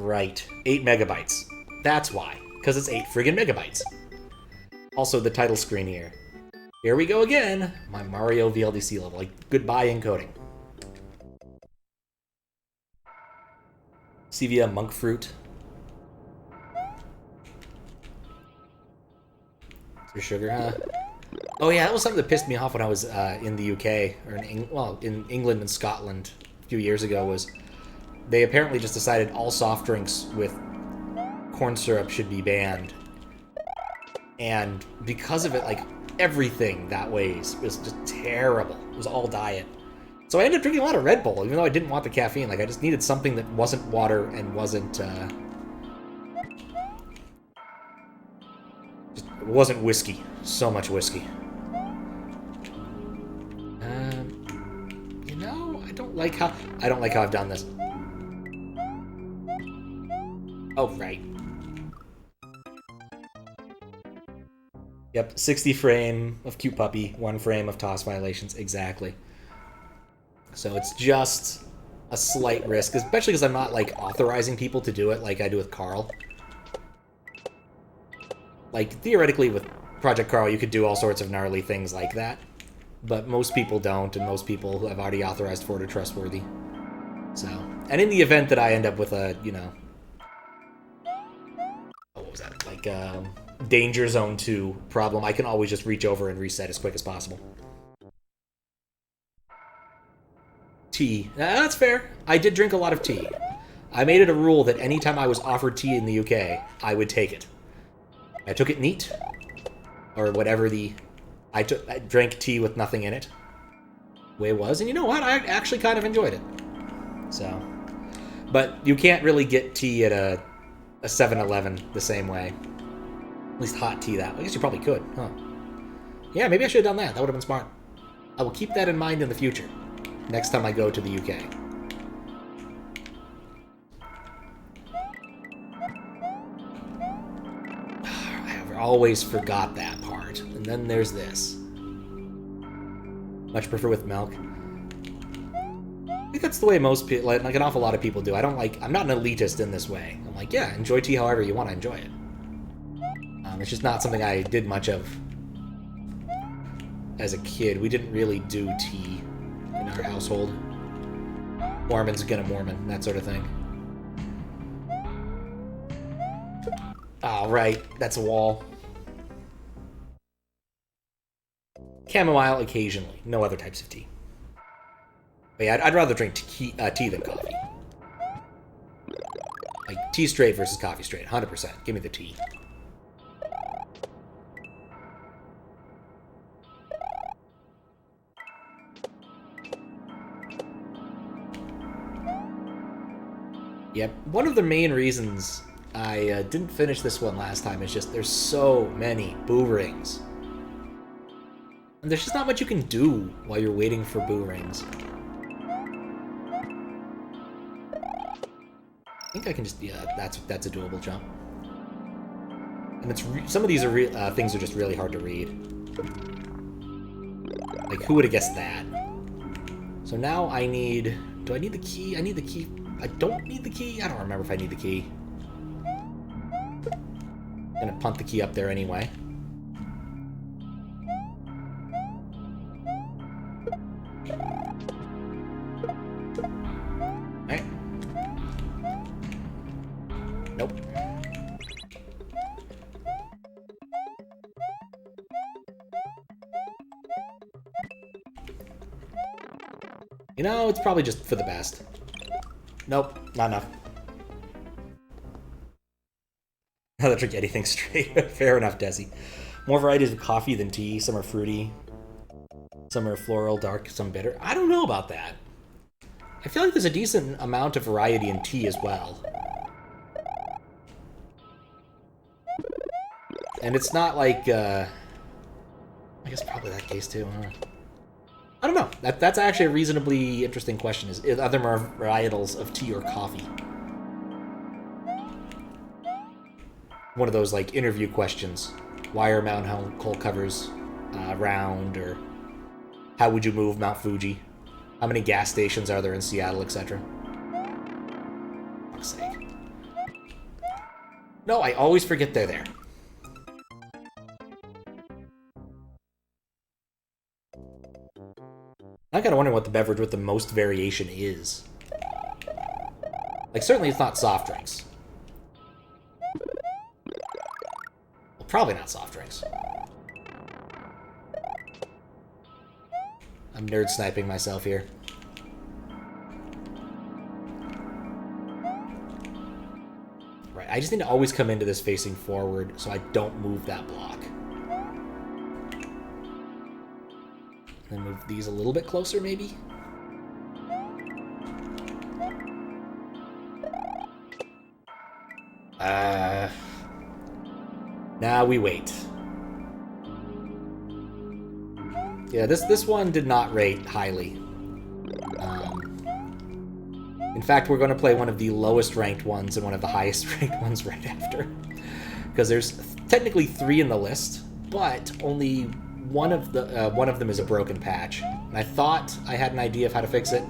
Right. 8 megabytes. That's why. Because it's 8 friggin' megabytes. Also, the title screen here. Here we go again. My Mario VLDC level. Like, goodbye encoding. Stevia monk fruit. For sugar, huh? Oh yeah, that was something that pissed me off when I was in the UK, or in England and Scotland a few years ago, was they apparently just decided all soft drinks with corn syrup should be banned. And because of it, like, everything that way was just terrible. It was all diet. So I ended up drinking a lot of Red Bull, even though I didn't want the caffeine. Like, I just needed something that wasn't water and wasn't, it wasn't whiskey. So much whiskey. You know, I don't like how I've done this. Oh, right. Yep, 60 frame of cute puppy, 1 frame of toss violations, exactly. So it's just a slight risk, especially because I'm not, like, authorizing people to do it like I do with Carl. Like, theoretically, with Project Carl, you could do all sorts of gnarly things like that. But most people don't, and most people who have already authorized for it are trustworthy. So, and in the event that I end up with a, you know... What was that? Like, Danger Zone 2 problem, I can always just reach over and reset as quick as possible. Tea. That's fair. I did drink a lot of tea. I made it a rule that anytime I was offered tea in the UK, I would take it. I took it neat, or whatever the... I drank tea with nothing in it. Way it was, and you know what? I actually kind of enjoyed it. So, but you can't really get tea at a 7-Eleven the same way. At least hot tea that. I guess you probably could, huh? Yeah, maybe I should have done that. That would have been smart. I will keep that in mind in the future. Next time I go to the UK. I always forgot that part. And then there's this. Much prefer with milk. I think that's the way most people, like an awful lot of people do. I'm not an elitist in this way. I'm like, yeah, enjoy tea however you want to enjoy it. It's just not something I did much of as a kid. We didn't really do tea in our household. Mormon's gonna Mormon, that sort of thing. Oh, right. That's a wall. Chamomile occasionally. No other types of tea. But yeah, I'd rather drink tea than coffee. Like, tea straight versus coffee straight. 100%. Give me the tea. Yep. One of the main reasons I didn't finish this one last time is just there's so many boo rings. And there's just not much you can do while you're waiting for boo rings. I think I can just... Yeah, that's a doable jump. And it's some of these are things are just really hard to read. Like, who would have guessed that? So now I need... Do I need the key? I need the key. I don't need the key? I don't remember if I need the key. I'm gonna punt the key up there anyway. Alright. Nope. You know, it's probably just for the best. Nope, not enough. I'll drink anything straight. Fair enough, Desi. More varieties of coffee than tea. Some are fruity. Some are floral, dark, some bitter. I don't know about that. I feel like there's a decent amount of variety in tea as well. And it's not like, I guess probably that case too, huh? I don't know. That's actually a reasonably interesting question. Is are there more varietals of tea or coffee? One of those, like, interview questions. Why are Mount Coal covers round? Or how would you move Mount Fuji? How many gas stations are there in Seattle, etc.? For fuck's sake. No, I always forget they're there. I gotta wonder what the beverage with the most variation is. Like, certainly it's not soft drinks. Well, probably not soft drinks. I'm nerd sniping myself here. Right, I just need to always come into this facing forward so I don't move that block. Then move these a little bit closer, maybe? Now we wait. Yeah, this one did not rate highly. In fact, we're going to play one of the lowest ranked ones and one of the highest ranked ones right after. Because there's technically 3 in the list, but only one of them is a broken patch. And I thought I had an idea of how to fix it,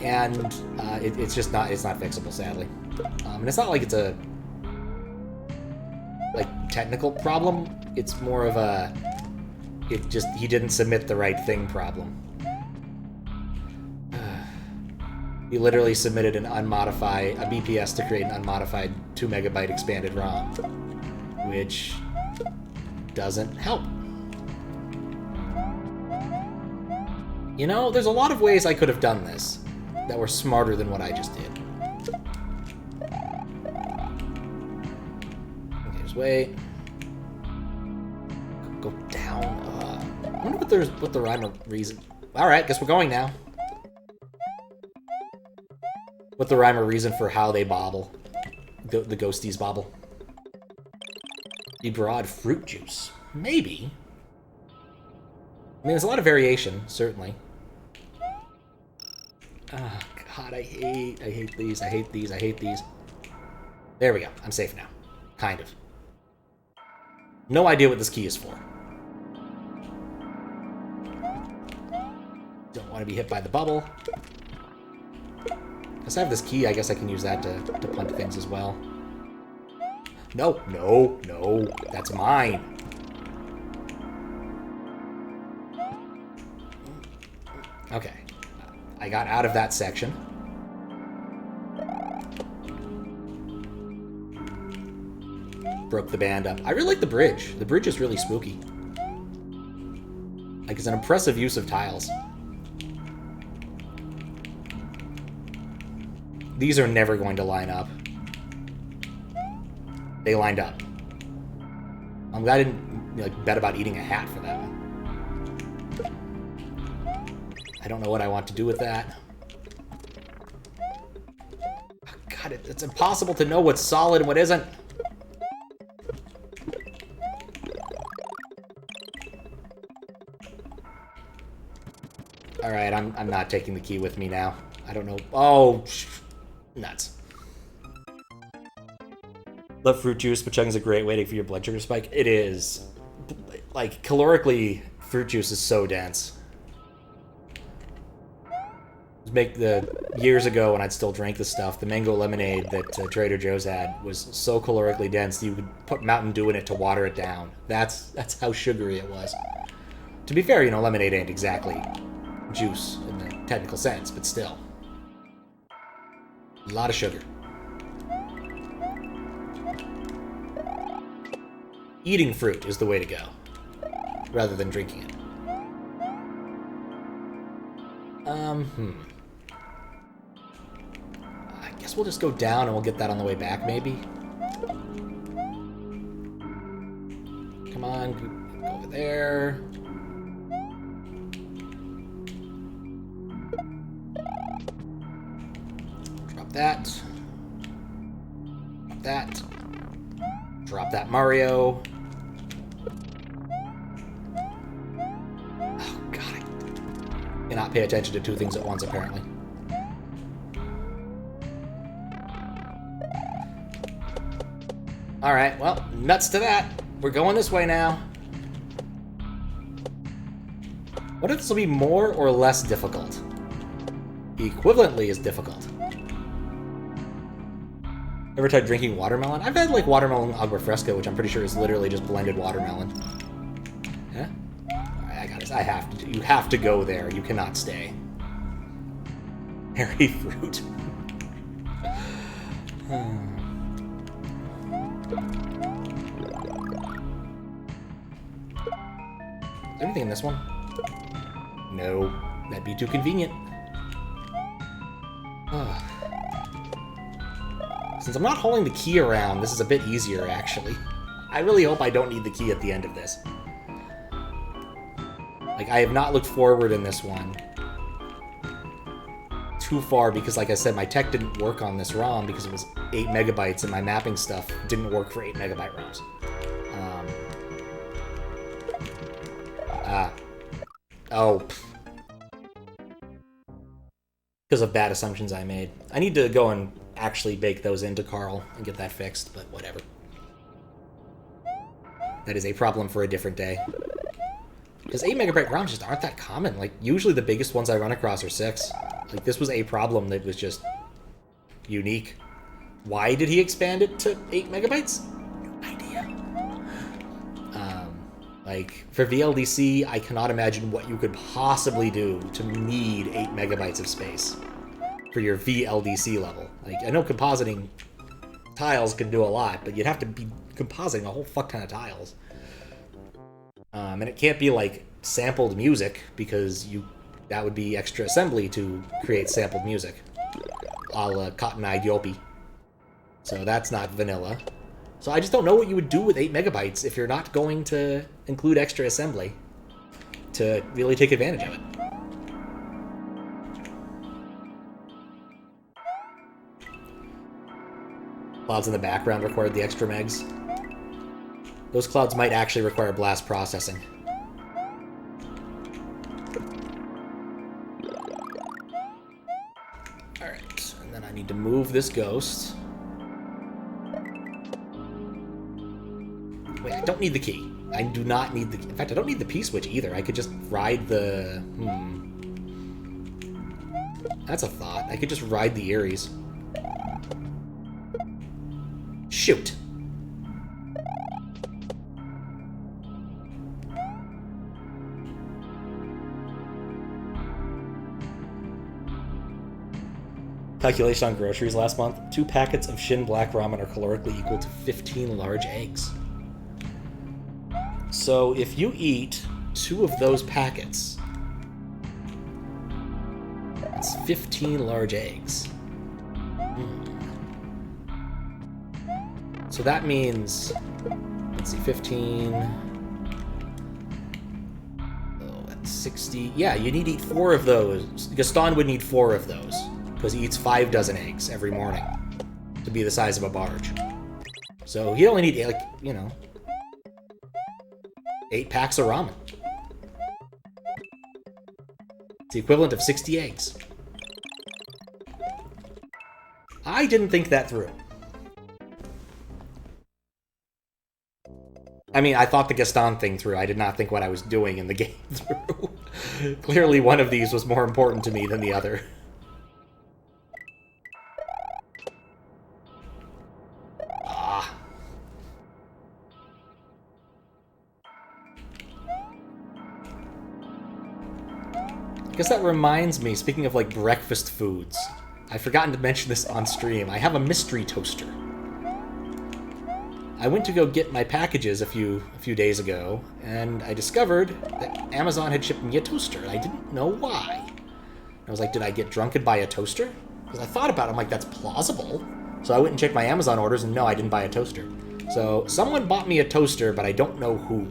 and it's just not fixable, sadly. And it's not like it's a technical problem. It's more of a he didn't submit the right thing problem. He literally submitted a BPS to create an unmodified 2 megabyte expanded ROM, which doesn't help. You know, there's a lot of ways I could have done this that were smarter than what I just did. Okay, just wait. Go down. I wonder what the rhyme or reason. Alright, guess we're going now. What the rhyme or reason for how they bobble. The ghosties bobble. The broad fruit juice. Maybe. I mean, there's a lot of variation, certainly. Oh, God, I hate these, I hate these, I hate these. There we go. I'm safe now. Kind of. No idea what this key is for. Don't want to be hit by the bubble. Because I have this key, I guess I can use that to punt things as well. No, no, no. That's mine. Okay. I got out of that section. Broke the band up. I really like the bridge. The bridge is really spooky. Like, it's an impressive use of tiles. These are never going to line up. They lined up. I'm glad I didn't bet about eating a hat for that one. I don't know what I want to do with that. Oh, God, it's impossible to know what's solid and what isn't. Alright, I'm not taking the key with me now. I don't know. Oh, nuts. Love fruit juice, but chugging's a great way to for your blood sugar spike. It is. Like, calorically, fruit juice is so dense. Years ago when I'd still drank this stuff, the mango lemonade that Trader Joe's had was so calorically dense you could put Mountain Dew in it to water it down. That's how sugary it was. To be fair, you know, lemonade ain't exactly juice in the technical sense, but still. A lot of sugar. Eating fruit is the way to go, rather than drinking it. I guess we'll just go down and we'll get that on the way back, maybe? Come on, go over there. Drop that. Drop that. Drop that Mario. Oh, God. I cannot pay attention to 2 things at once, apparently. Alright, well, nuts to that. We're going this way now. What if this will be more or less difficult? Equivalently as difficult. Ever tried drinking watermelon? I've had, like, watermelon agua fresca, which I'm pretty sure is literally just blended watermelon. Yeah? Alright, I got this. I have to. You have to go there. You cannot stay. Hairy fruit. Is there anything in this one? No. That'd be too convenient. Since I'm not hauling the key around, this is a bit easier, actually. I really hope I don't need the key at the end of this. Like, I have not looked forward in this one too far because, like I said, my tech didn't work on this ROM because it was 8 megabytes and my mapping stuff didn't work for 8 megabyte ROMs. Oh. Because of bad assumptions I made. I need to go and actually bake those into Carl and get that fixed, but whatever. That is a problem for a different day. Because 8 megabyte ROMs just aren't that common. Like, usually the biggest ones I run across are 6. Like, this was a problem that was just unique. Why did he expand it to 8 megabytes? No idea. Like, for VLDC, I cannot imagine what you could possibly do to need 8 megabytes of space for your VLDC level. Like, I know compositing tiles can do a lot, but you'd have to be compositing a whole fuck ton of tiles. And it can't be, like, sampled music, because that would be extra assembly to create sampled music. A la Cotton Eye Yopi. So that's not vanilla. So I just don't know what you would do with 8 megabytes if you're not going to include extra assembly to really take advantage of it. Clouds in the background required the extra megs. Those clouds might actually require blast processing. Alright, and then I need to move this ghost. Wait, I don't need the key. I do not need the... In fact, I don't need the P-switch either. I could just ride the... That's a thought. I could just ride the Eerie's. Shoot. Calculation on groceries last month. 2 packets of Shin Black Ramen are calorically equal to 15 large eggs. So if you eat 2 of those packets, that's 15 large eggs. So that means, let's see, 15, that's 60. Yeah, you need to eat 4 of those. Gaston would need 4 of those, because he eats 5 dozen eggs every morning to be the size of a barge. So he'd only need, like, 8 packs of ramen. It's the equivalent of 60 eggs. I didn't think that through. I mean, I thought the Gaston thing through. I did not think what I was doing in the game through. Clearly one of these was more important to me than the other. Ah. I guess that reminds me, speaking of, like, breakfast foods, I've forgotten to mention this on stream. I have a mystery toaster. I went to go get my packages a few days ago, and I discovered that Amazon had shipped me a toaster, and I didn't know why. I was like, did I get drunk and buy a toaster? Because I thought about it, I'm like, that's plausible. So I went and checked my Amazon orders, and no, I didn't buy a toaster. So someone bought me a toaster, but I don't know who.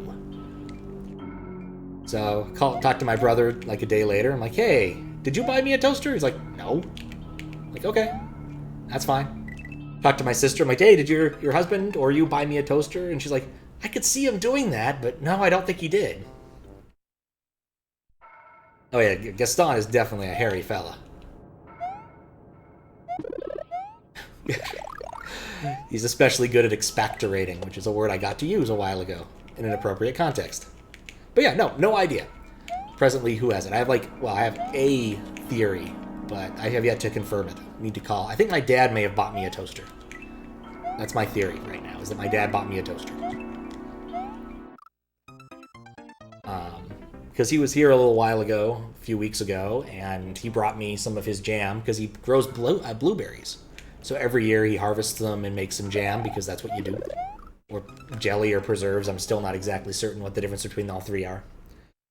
So talked to my brother like a day later. I'm like, hey, did you buy me a toaster? He's like, no. I'm like, okay, that's fine. Talked to my sister. I'm like, hey, did your husband or you buy me a toaster? And she's like, I could see him doing that, but no, I don't think he did. Oh yeah, Gaston is definitely a hairy fella. He's especially good at expectorating, which is a word I got to use a while ago in an appropriate context. But yeah, no idea. Presently, who has it? I have I have a theory, but I have yet to confirm it. Need to call. I think my dad may have bought me a toaster. That's my theory right now, is that my dad bought me a toaster. Because he was here a little while ago, a few weeks ago, and he brought me some of his jam, because he grows blueberries. So every year he harvests them and makes some jam, because that's what you do. Or jelly or preserves. I'm still not exactly certain what the difference between all three are.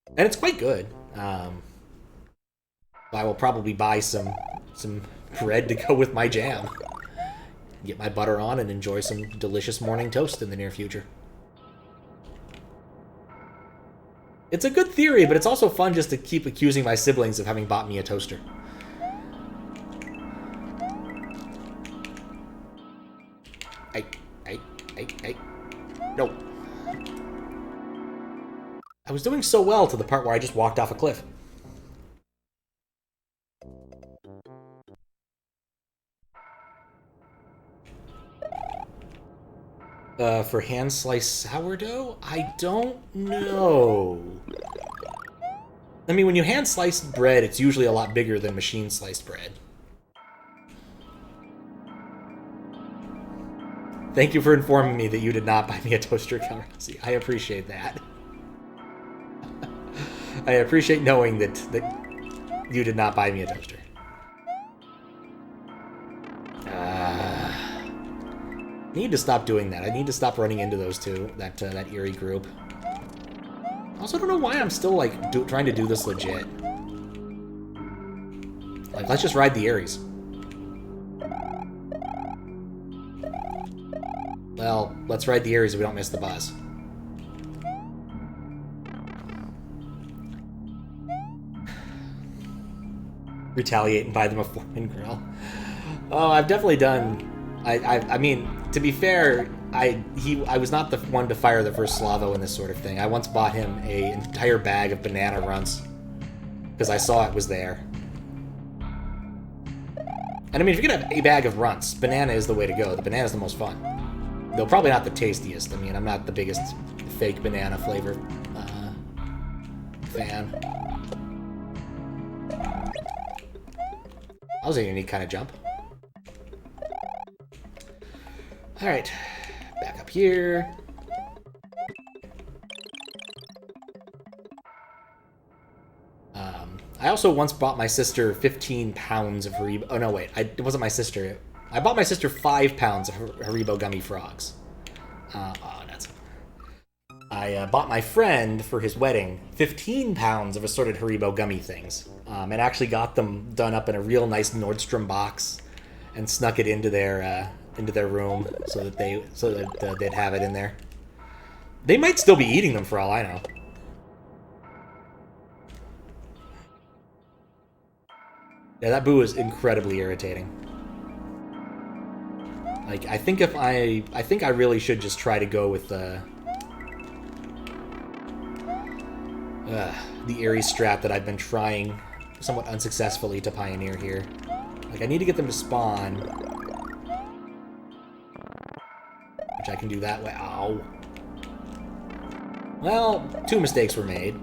And it's quite good. I will probably buy some bread to go with my jam. Get my butter on and enjoy some delicious morning toast in the near future. It's a good theory, but it's also fun just to keep accusing my siblings of having bought me a toaster. Hey. No. I was doing so well to the part where I just walked off a cliff. For hand-sliced sourdough? I don't know. I mean, when you hand-slice bread, it's usually a lot bigger than machine-sliced bread. Thank you for informing me that you did not buy me a toaster, Calrossi. I appreciate that. I appreciate knowing that you did not buy me a toaster. I need to stop doing that. I need to stop running into those two, that Eerie group. I also don't know why I'm still, like, trying to do this legit. Like, let's just ride the Eerie's. Well, let's ride the Eerie's so we don't miss the bus. Retaliate and buy them a Foreman grill. Oh, I've definitely done... I mean, to be fair, I was not the one to fire the first Slavo in this sort of thing. I once bought him an entire bag of banana runts because I saw it was there. And I mean, if you're gonna have a bag of runts, banana is the way to go. The banana's the most fun. Though probably not the tastiest. I mean, I'm not the biggest fake banana flavor fan. That was a unique kind of jump. Alright, back up here. I also once bought my sister 15 pounds of Haribo. Oh, no, wait. It wasn't my sister. I bought my sister 5 pounds of Haribo gummy frogs. I bought my friend for his wedding 15 pounds of assorted Haribo gummy things, and actually got them done up in a real nice Nordstrom box, and snuck it into their room so that they'd have it in there. They might still be eating them for all I know. Yeah, that boo is incredibly irritating. Like, I think I really should just try to go with the Eerie strat that I've been trying somewhat unsuccessfully to pioneer here. Like, I need to get them to spawn, which I can do that way. Ow. Well, 2 mistakes were made.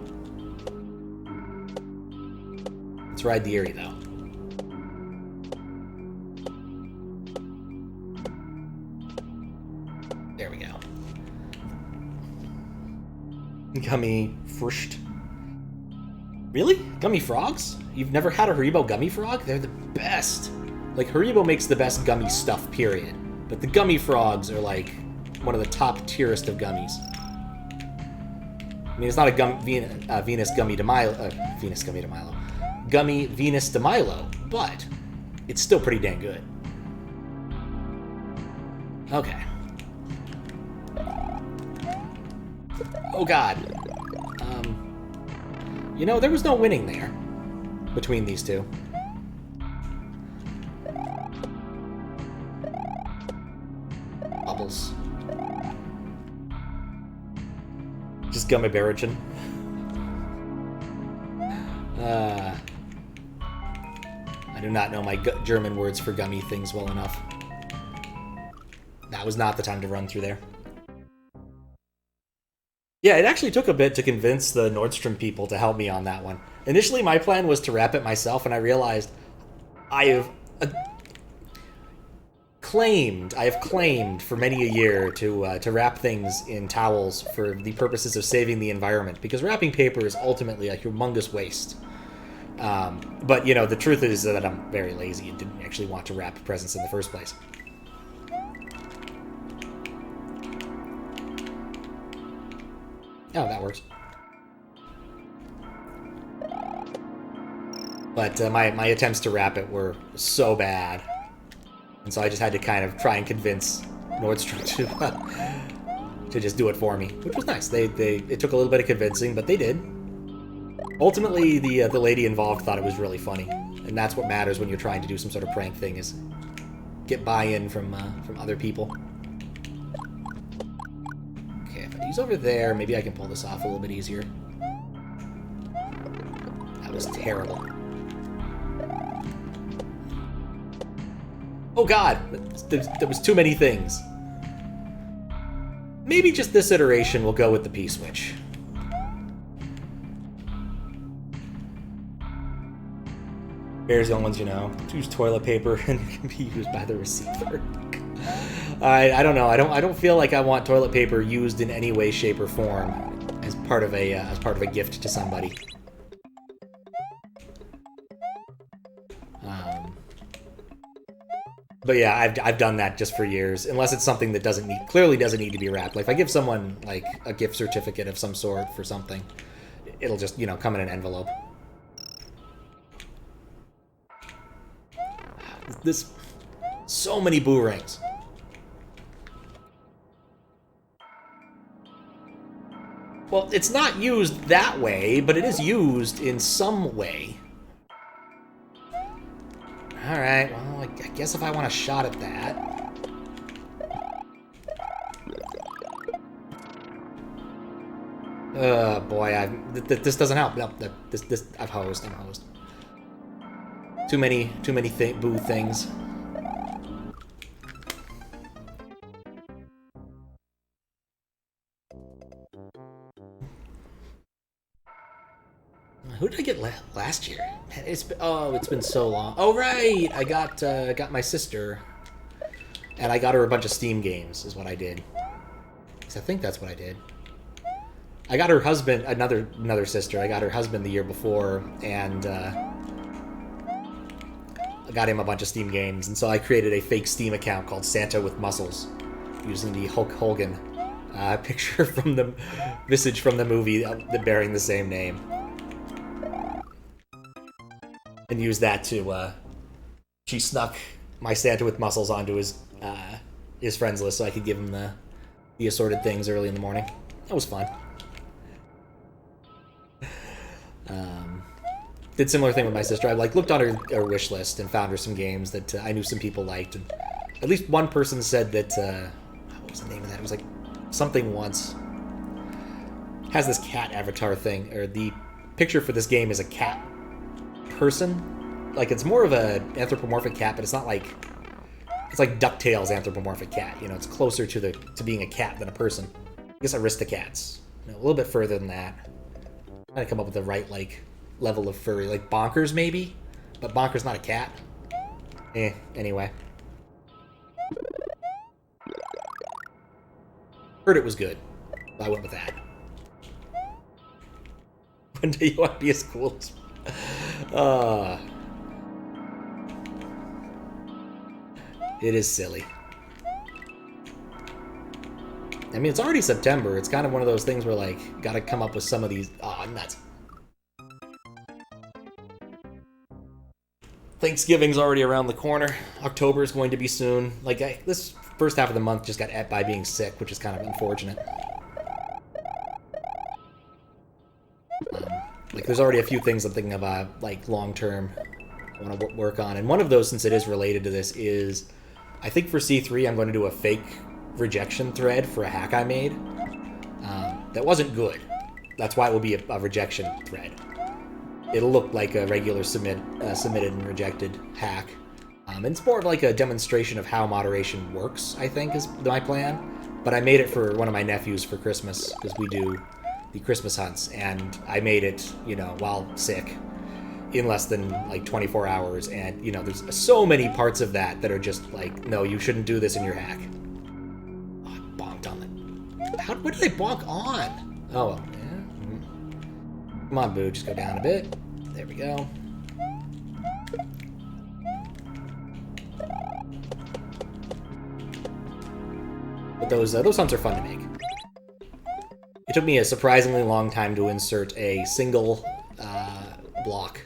Let's ride the Eerie, though. There we go. Gummy frushed. Really? Gummy frogs? You've never had a Haribo gummy frog? They're the best. Like, Haribo makes the best gummy stuff, period. But the gummy frogs are, like, one of the top tierest of gummies. I mean, it's not a Venus Gummy de Milo. Gummy Venus de Milo, but it's still pretty dang good. Okay. Oh, God. You know, there was no winning there between these two. Bubbles. Just Gummy Barrichin. I do not know my German words for gummy things well enough. That was not the time to run through there. Yeah, it actually took a bit to convince the Nordstrom people to help me on that one. Initially, my plan was to wrap it myself, and I realized I have have claimed for many a year to wrap things in towels for the purposes of saving the environment, because wrapping paper is ultimately a humongous waste. But, you know, the truth is that I'm very lazy and didn't actually want to wrap presents in the first place. Oh, that works. But my attempts to wrap it were so bad. And so I just had to kind of try and convince Nordstrom to just do it for me, which was nice. It took a little bit of convincing, but they did. Ultimately, the lady involved thought it was really funny, and that's what matters when you're trying to do some sort of prank thing, is get buy-in from other people. Okay, if I use over there, maybe I can pull this off a little bit easier. That was terrible. Oh god, there was too many things. Maybe just this iteration will go with the P-switch. Here's the only ones you know. Use toilet paper and it can be used by the receiver. I don't know. I don't feel like I want toilet paper used in any way, shape, or form as part of a gift to somebody. But yeah, I've done that just for years, unless it's something that clearly doesn't need to be wrapped. Like if I give someone like a gift certificate of some sort for something, it'll just, you know, come in an envelope. This, so many boo rings. Well, it's not used that way, but it is used in some way. Alright, well, I guess if I want a shot at that... boy, this doesn't help. No, I'm hosed. Too many boo things. Who did I get last year? It's been so long. Oh right, I got my sister, and I got her a bunch of Steam games. Is what I did. 'Cause I think that's what I did. I got her husband, another sister. I got her husband the year before, and I got him a bunch of Steam games. And so I created a fake Steam account called Santa with Muscles, using the Hulk Hogan picture from the visage from the movie bearing the same name. And use that to, she snuck my Santa with Muscles onto his friends list so I could give him the assorted things early in the morning. That was fun. Did similar thing with my sister. I looked on her wish list and found her some games that I knew some people liked. And at least one person said that, what was the name of that? It was like something once. Has this cat avatar thing, or the picture for this game is a cat person. Like, it's more of a anthropomorphic cat, but it's not like, it's like DuckTales anthropomorphic cat. You know, it's closer to being a cat than a person. I guess Aristocats. You know, a little bit further than that. Trying to come up with the right level of furry, like Bonkers maybe, but Bonkers not a cat. Anyway. Heard it was good. So I went with that. When do you want to be as cool as... It is silly. I mean, it's already September. It's kind of one of those things where, like, gotta come up with some of these... Oh, nuts. Thanksgiving's already around the corner. October is going to be soon. Like, this first half of the month just got ate by being sick, which is kind of unfortunate. Like, there's already a few things I'm thinking about, like, long-term I want to work on. And one of those, since it is related to this, is... I think for C3, I'm going to do a fake rejection thread for a hack I made. That wasn't good. That's why it will be a rejection thread. It'll look like a regular submitted and rejected hack. And it's more of like a demonstration of how moderation works, I think, is my plan. But I made it for one of my nephews for Christmas, because we do the Christmas hunts, and I made it, you know, while sick. in less than like 24 hours, and you know, there's so many parts of that that are just like, no, you shouldn't do this in your hack. Oh, I bonked on it. What did I bonk on? Oh well, yeah. Come on, Boo, just go down a bit. There we go. But those hunts are fun to make. It took me a surprisingly long time to insert a single block.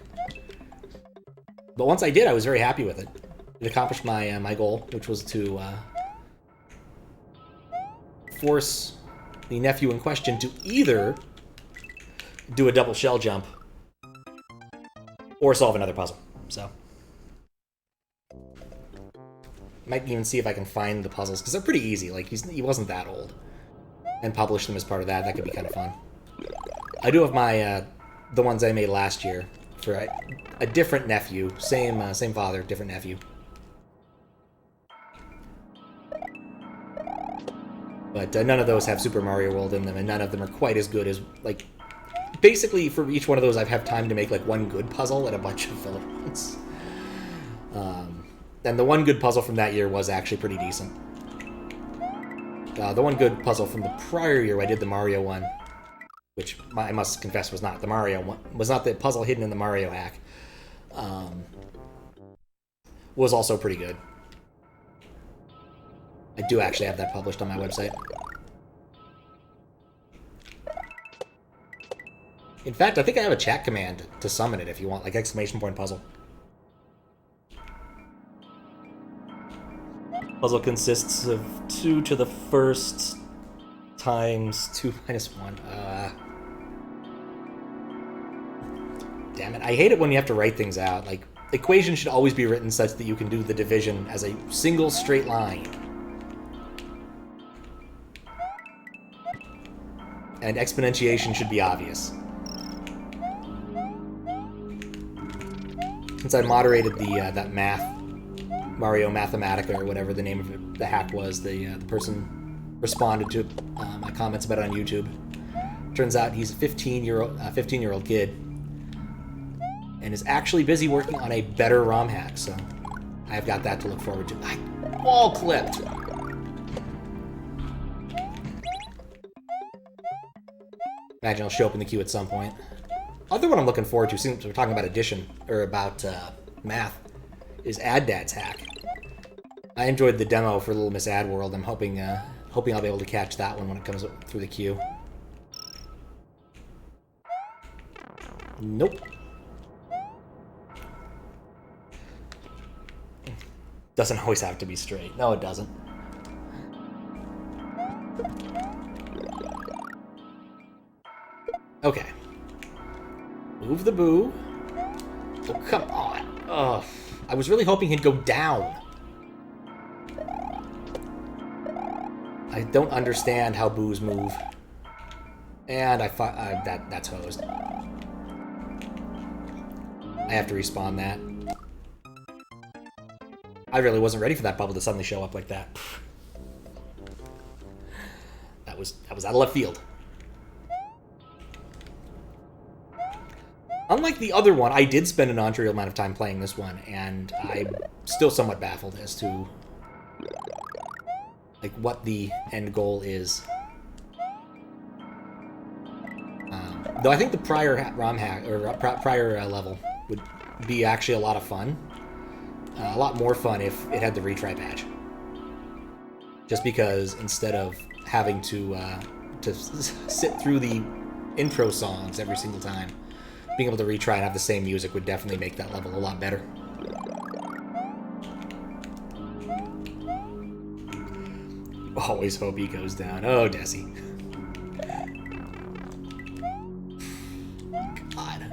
But once I did, I was very happy with it. It accomplished my my goal, which was to force the nephew in question to either do a double shell jump or solve another puzzle. So, might even see if I can find the puzzles, because they're pretty easy. Like, he wasn't that old. And publish them as part of that. That could be kind of fun. I do have my the ones I made last year for a different nephew. Same father, different nephew. But none of those have Super Mario World in them, and none of them are quite as good as, like... Basically, for each one of those, I've had time to make, like, one good puzzle and a bunch of filler ones. And the one good puzzle from that year was actually pretty decent. The one good puzzle from the prior year, I did the Mario one, which I must confess was not the Mario one, was not the puzzle hidden in the Mario hack, was also pretty good. I do actually have that published on my website. In fact, I think I have a chat command to summon it if you want, like exclamation point puzzle. Puzzle consists of 2 to the first times 2 minus 1. Damn it. I hate it when you have to write things out. Like, equations should always be written such that you can do the division as a single straight line. And exponentiation should be obvious. Since I moderated the that Mario Mathematica, or whatever the name of it, the hack was, the person responded to my comments about it on YouTube. Turns out he's a 15-year-old kid, and is actually busy working on a better ROM hack, so I've got that to look forward to. I wall clipped. Imagine I'll show up in the queue at some point. Other one I'm looking forward to, since we're talking about addition, or about math, is Add Dad's hack. I enjoyed the demo for Little Miss Ad World. I'm hoping I'll be able to catch that one when it comes through the queue. Nope. Doesn't always have to be straight. No, it doesn't. Okay. Move the Boo. Oh, come on. Ugh. I was really hoping he'd go down. I don't understand how Boos move. And that's hosed. I have to respawn that. I really wasn't ready for that bubble to suddenly show up like that. That was out of left field. Unlike the other one, I did spend an unreal amount of time playing this one, and I'm still somewhat baffled as to like what the end goal is. Though I think the prior ROM hack or prior level would be actually a lot of fun, a lot more fun if it had the retry patch. Just because instead of having to sit through the intro songs every single time, being able to retry and have the same music would definitely make that level a lot better. Always hope he goes down. Oh, Desi. God.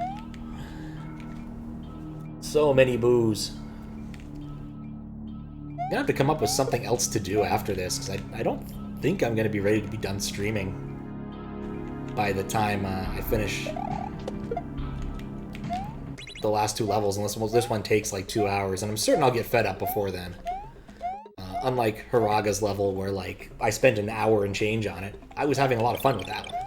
So many boos. I'm gonna have to come up with something else to do after this, because I don't think I'm gonna be ready to be done streaming by the time I finish the last 2 levels, unless this one takes like 2 hours, and I'm certain I'll get fed up before then. Unlike Haraga's level, where like I spent an hour and change on it, I was having a lot of fun with that one.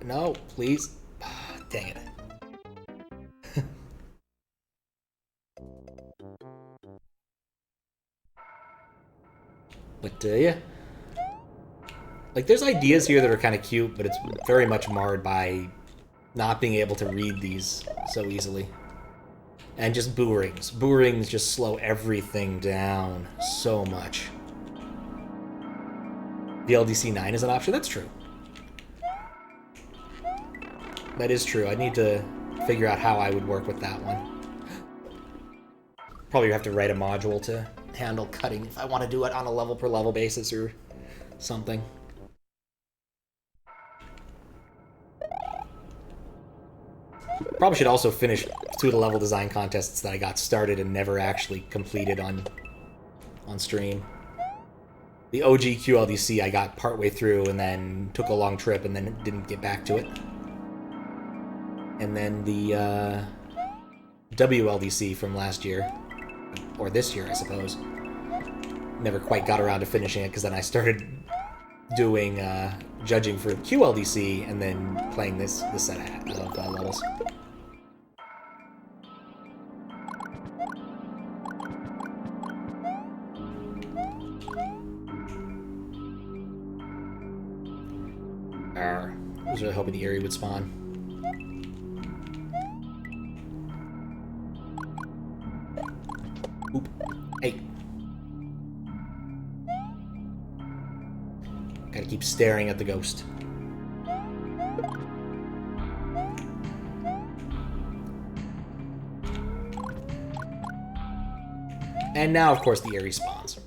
No, please. Dang it. But, yeah. Like, there's ideas here that are kind of cute, but it's very much marred by not being able to read these so easily. And just boo rings. Boo rings just slow everything down so much. VLDC9 is an option? That's true. That is true. I need to figure out how I would work with that one. Probably have to write a module to handle cutting if I want to do it on a level per level basis or something. Probably should also finish 2 of the level design contests that I got started and never actually completed on stream. The OG QLDC I got partway through and then took a long trip and then didn't get back to it. And then the WLDC from last year, or this year I suppose, never quite got around to finishing it because then I started doing judging for QLDC and then playing this set of levels. I was really hoping the Eerie would spawn. Oop. Hey. Gotta keep staring at the ghost. And now, of course, the Eerie spawns.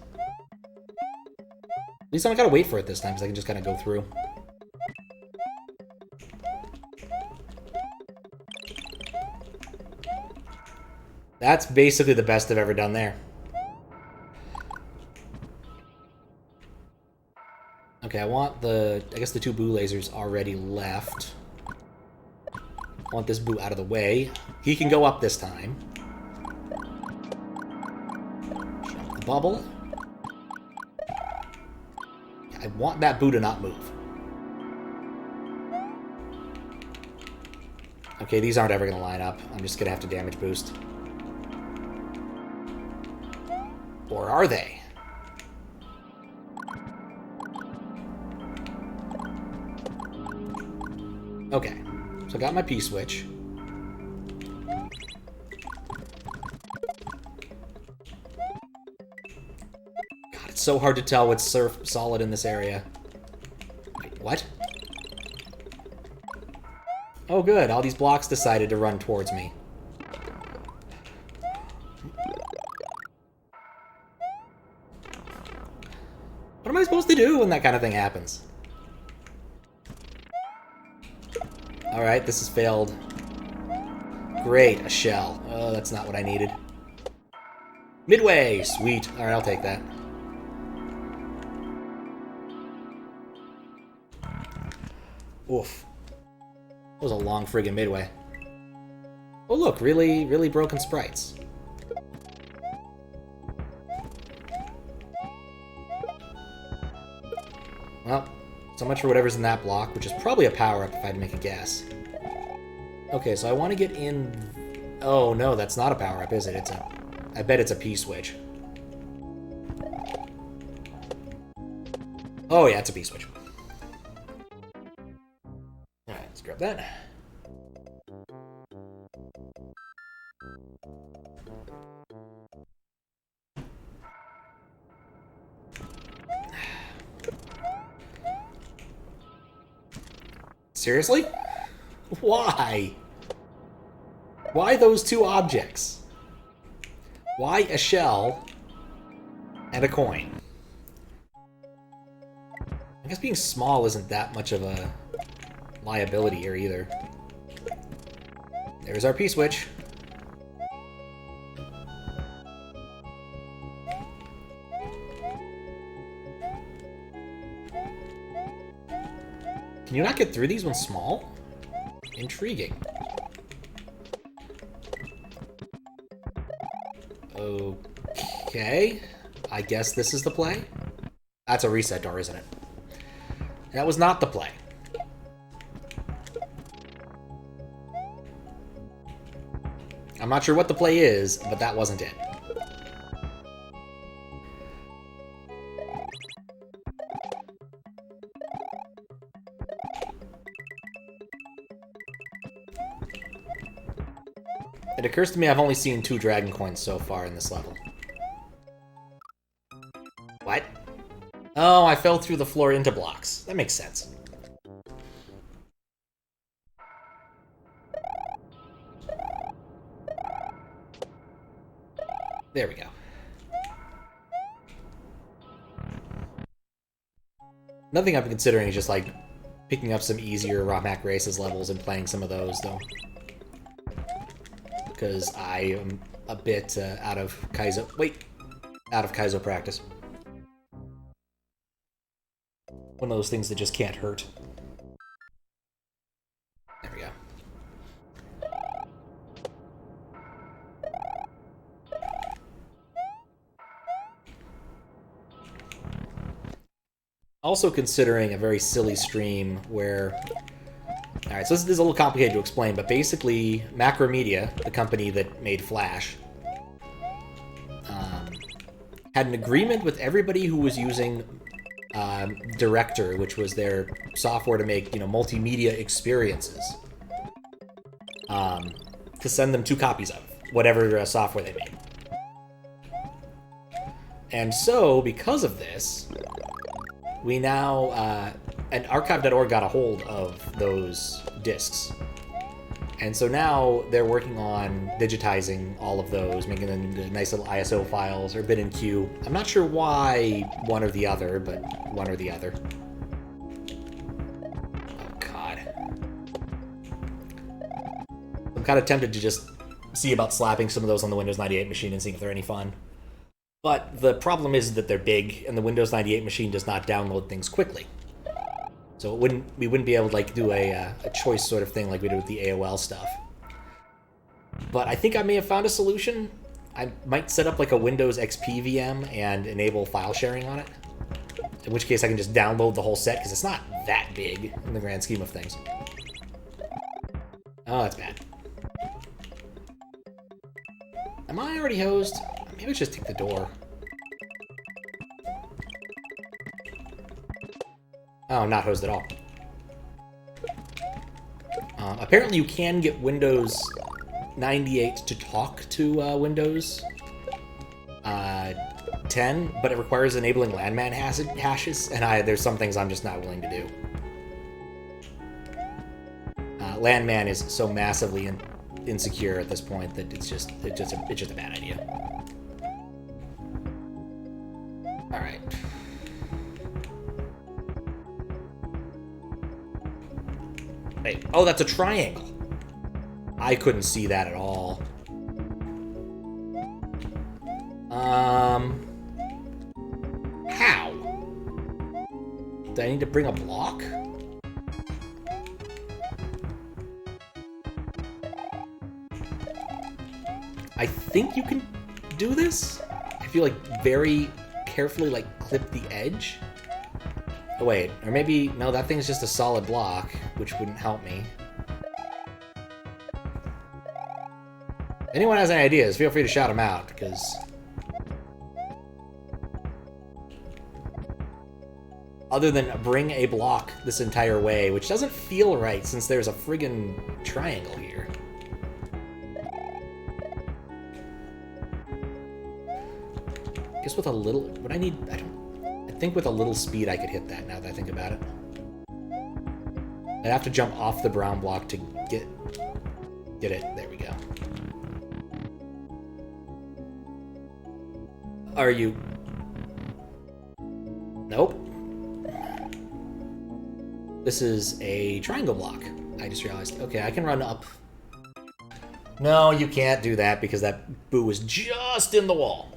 At least I don't gotta wait for it this time, because I can just kind of go through. That's basically the best I've ever done there. Okay, I want I guess the 2 boo lasers already left. I want this boo out of the way. He can go up this time. Drop the bubble. I want that boo to not move. Okay, these aren't ever going to line up. I'm just going to have to damage boost. Or are they? Okay, so I got my P-switch. God, it's so hard to tell what's solid in this area. Wait, what? Oh good, all these blocks decided to run towards me. What am I supposed to do when that kind of thing happens? Alright, this has failed. Great, a shell. Oh, that's not what I needed. Midway! Sweet. Alright, I'll take that. Oof. That was a long friggin' midway. Oh look, really, really broken sprites. Well, so much for whatever's in that block, which is probably a power-up if I had to make a guess. Okay, so I want to get in... Oh, no, that's not a power-up, is it? I bet it's a P-switch. Oh, yeah, it's a P-switch. Alright, let's grab that. Seriously? Why? Why those 2 objects? Why a shell and a coin? I guess being small isn't that much of a liability here either. There's our P-switch. Can you not get through these when small? Intriguing. Okay. I guess this is the play? That's a reset door, isn't it? That was not the play. I'm not sure what the play is, but that wasn't it. It occurs to me I've only seen 2 dragon coins so far in this level. What? Oh, I fell through the floor into blocks. That makes sense. There we go. Another thing I've been considering is just, like, picking up some easier Raw Mac Races levels and playing some of those, though. Because I am a bit out of Kaizo... Wait! Out of Kaizo practice. One of those things that just can't hurt. There we go. Also considering a very silly stream where... Alright, so this is a little complicated to explain, but basically Macromedia, the company that made Flash, had an agreement with everybody who was using Director, which was their software to make, you know, multimedia experiences, to send them 2 copies of whatever software they made. And so, because of this, we now, and archive.org got a hold of those discs. And so now they're working on digitizing all of those, making them into nice little ISO files or bin and queue. I'm not sure why one or the other, but one or the other. Oh, God. I'm kind of tempted to just see about slapping some of those on the Windows 98 machine and seeing if they're any fun. But the problem is that they're big, and the Windows 98 machine does not download things quickly. So we wouldn't be able to, like, do a choice sort of thing like we did with the AOL stuff. But I think I may have found a solution. I might set up like a Windows XP VM and enable file sharing on it. In which case I can just download the whole set, because it's not that big in the grand scheme of things. Oh, that's bad. Am I already hosed? Maybe let's just take the door. Oh, not hosed at all. Apparently you can get Windows 98 to talk to Windows 10, but it requires enabling landman hashes, and there's some things I'm just not willing to do. Landman is so massively insecure at this point that it's just a bad idea. All right. Wait, oh, that's a triangle. I couldn't see that at all. How? Do I need to bring a block? I think you can do this if you, like, very carefully, like, clip the edge. Oh, wait, or maybe, no, that thing's just a solid block, which wouldn't help me. Anyone has any ideas, feel free to shout them out, because... Other than bring a block this entire way, which doesn't feel right since there's a friggin' triangle here. I guess with a little... What I need... I think with a little speed I could hit that, now that I think about it. I'd have to jump off the brown block to get it. There we go. Are you... Nope. This is a triangle block, I just realized. Okay, I can run up. No, you can't do that because that boo was just in the wall.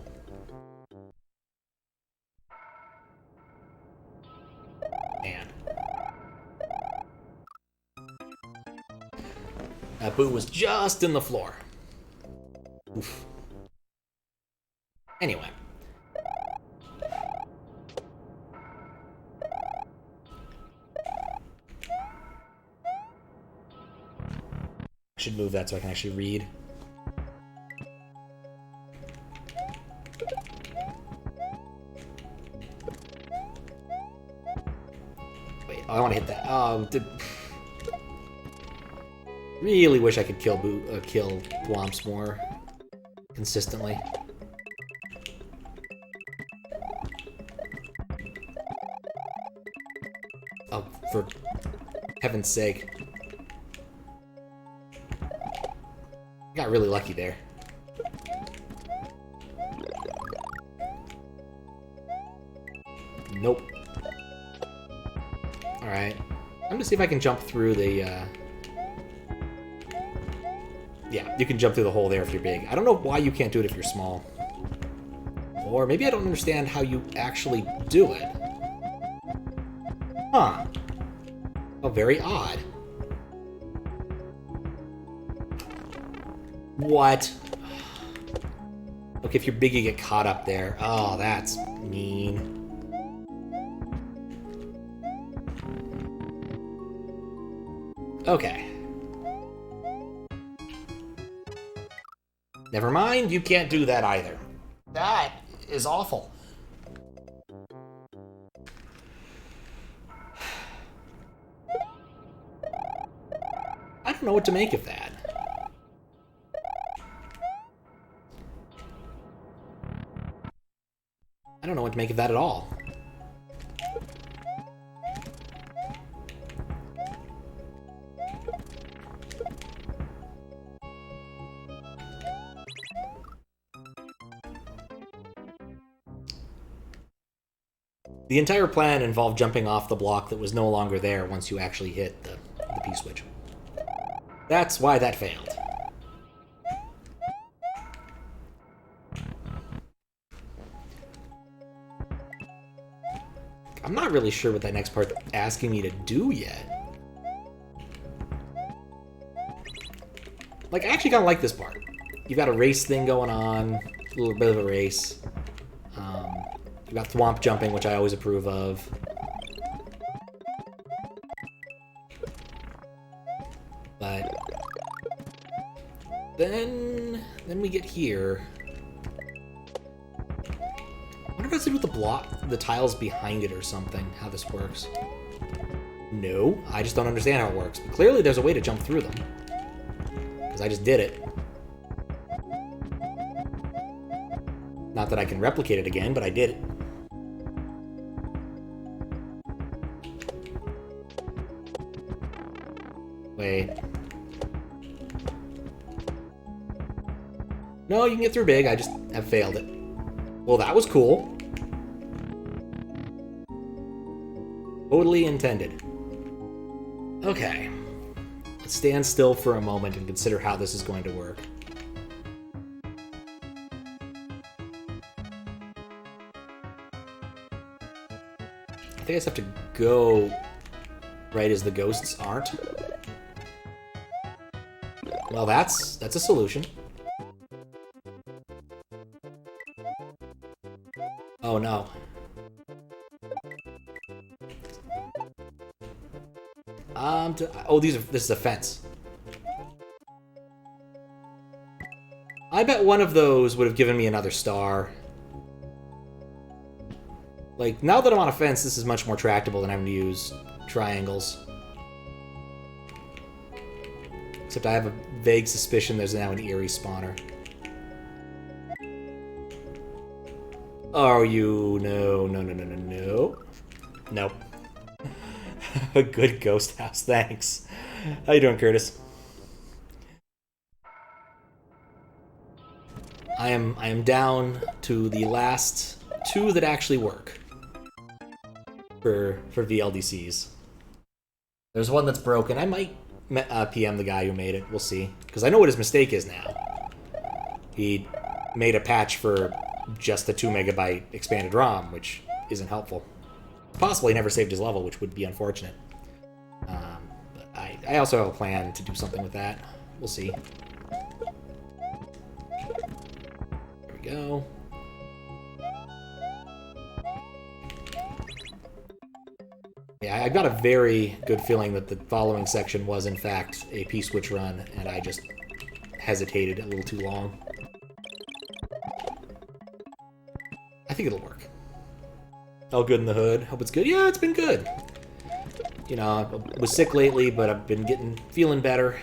Man. That boo was just in the floor. Oof. Anyway. I should move that so I can actually read. Oh, I want to hit that. Oh, really wish I could kill Thwomps more consistently. Oh, for heaven's sake. Got really lucky there. Nope. Alright. I'm gonna see if I can jump through the, Yeah, you can jump through the hole there if you're big. I don't know why you can't do it if you're small. Or maybe I don't understand how you actually do it. Huh. Oh, very odd. What? Okay, if you're big, you get caught up there. Oh, that's mean. Okay. Never mind, you can't do that either. That is awful. I don't know what to make of that. I don't know what to make of that at all. The entire plan involved jumping off the block that was no longer there once you actually hit the P-switch. That's why that failed. I'm not really sure what that next part's asking me to do yet. Like, I actually kind of like this part. You've got a race thing going on, a little bit of a race. You've got thwomp jumping, which I always approve of. But then we get here. I wonder if that's to do with the tiles behind it or something, how this works. No, I just don't understand how it works. But clearly there's a way to jump through them. Because I just did it. Not that I can replicate it again, but I did it. Wait. No, you can get through big, I just have failed it. Well, that was cool. Totally intended. Okay. Let's stand still for a moment and consider how this is going to work. I think I just have to go right as the ghosts aren't. Well, that's a solution. Oh no. Oh, this is a fence. I bet one of those would have given me another star. Like, now that I'm on a fence, this is much more tractable than having to use triangles. Except I have a vague suspicion there's now an Eerie spawner. Oh, you... No. Nope. A good ghost house, thanks. How you doing, Curtis? I am down to the last two that actually work for VLDCs. There's one that's broken. I might PM the guy who made it. We'll see. Because I know what his mistake is now. He made a patch for just the 2 MB expanded ROM, which isn't helpful. Possibly never saved his level, which would be unfortunate. But I also have a plan to do something with that. We'll see. There we go. Yeah, I've got a very good feeling that the following section was, in fact, a P-switch run, and I just hesitated a little too long. I think it'll work. All good in the hood. Hope it's good. Yeah, it's been good. You know, I was sick lately, but I've been feeling better.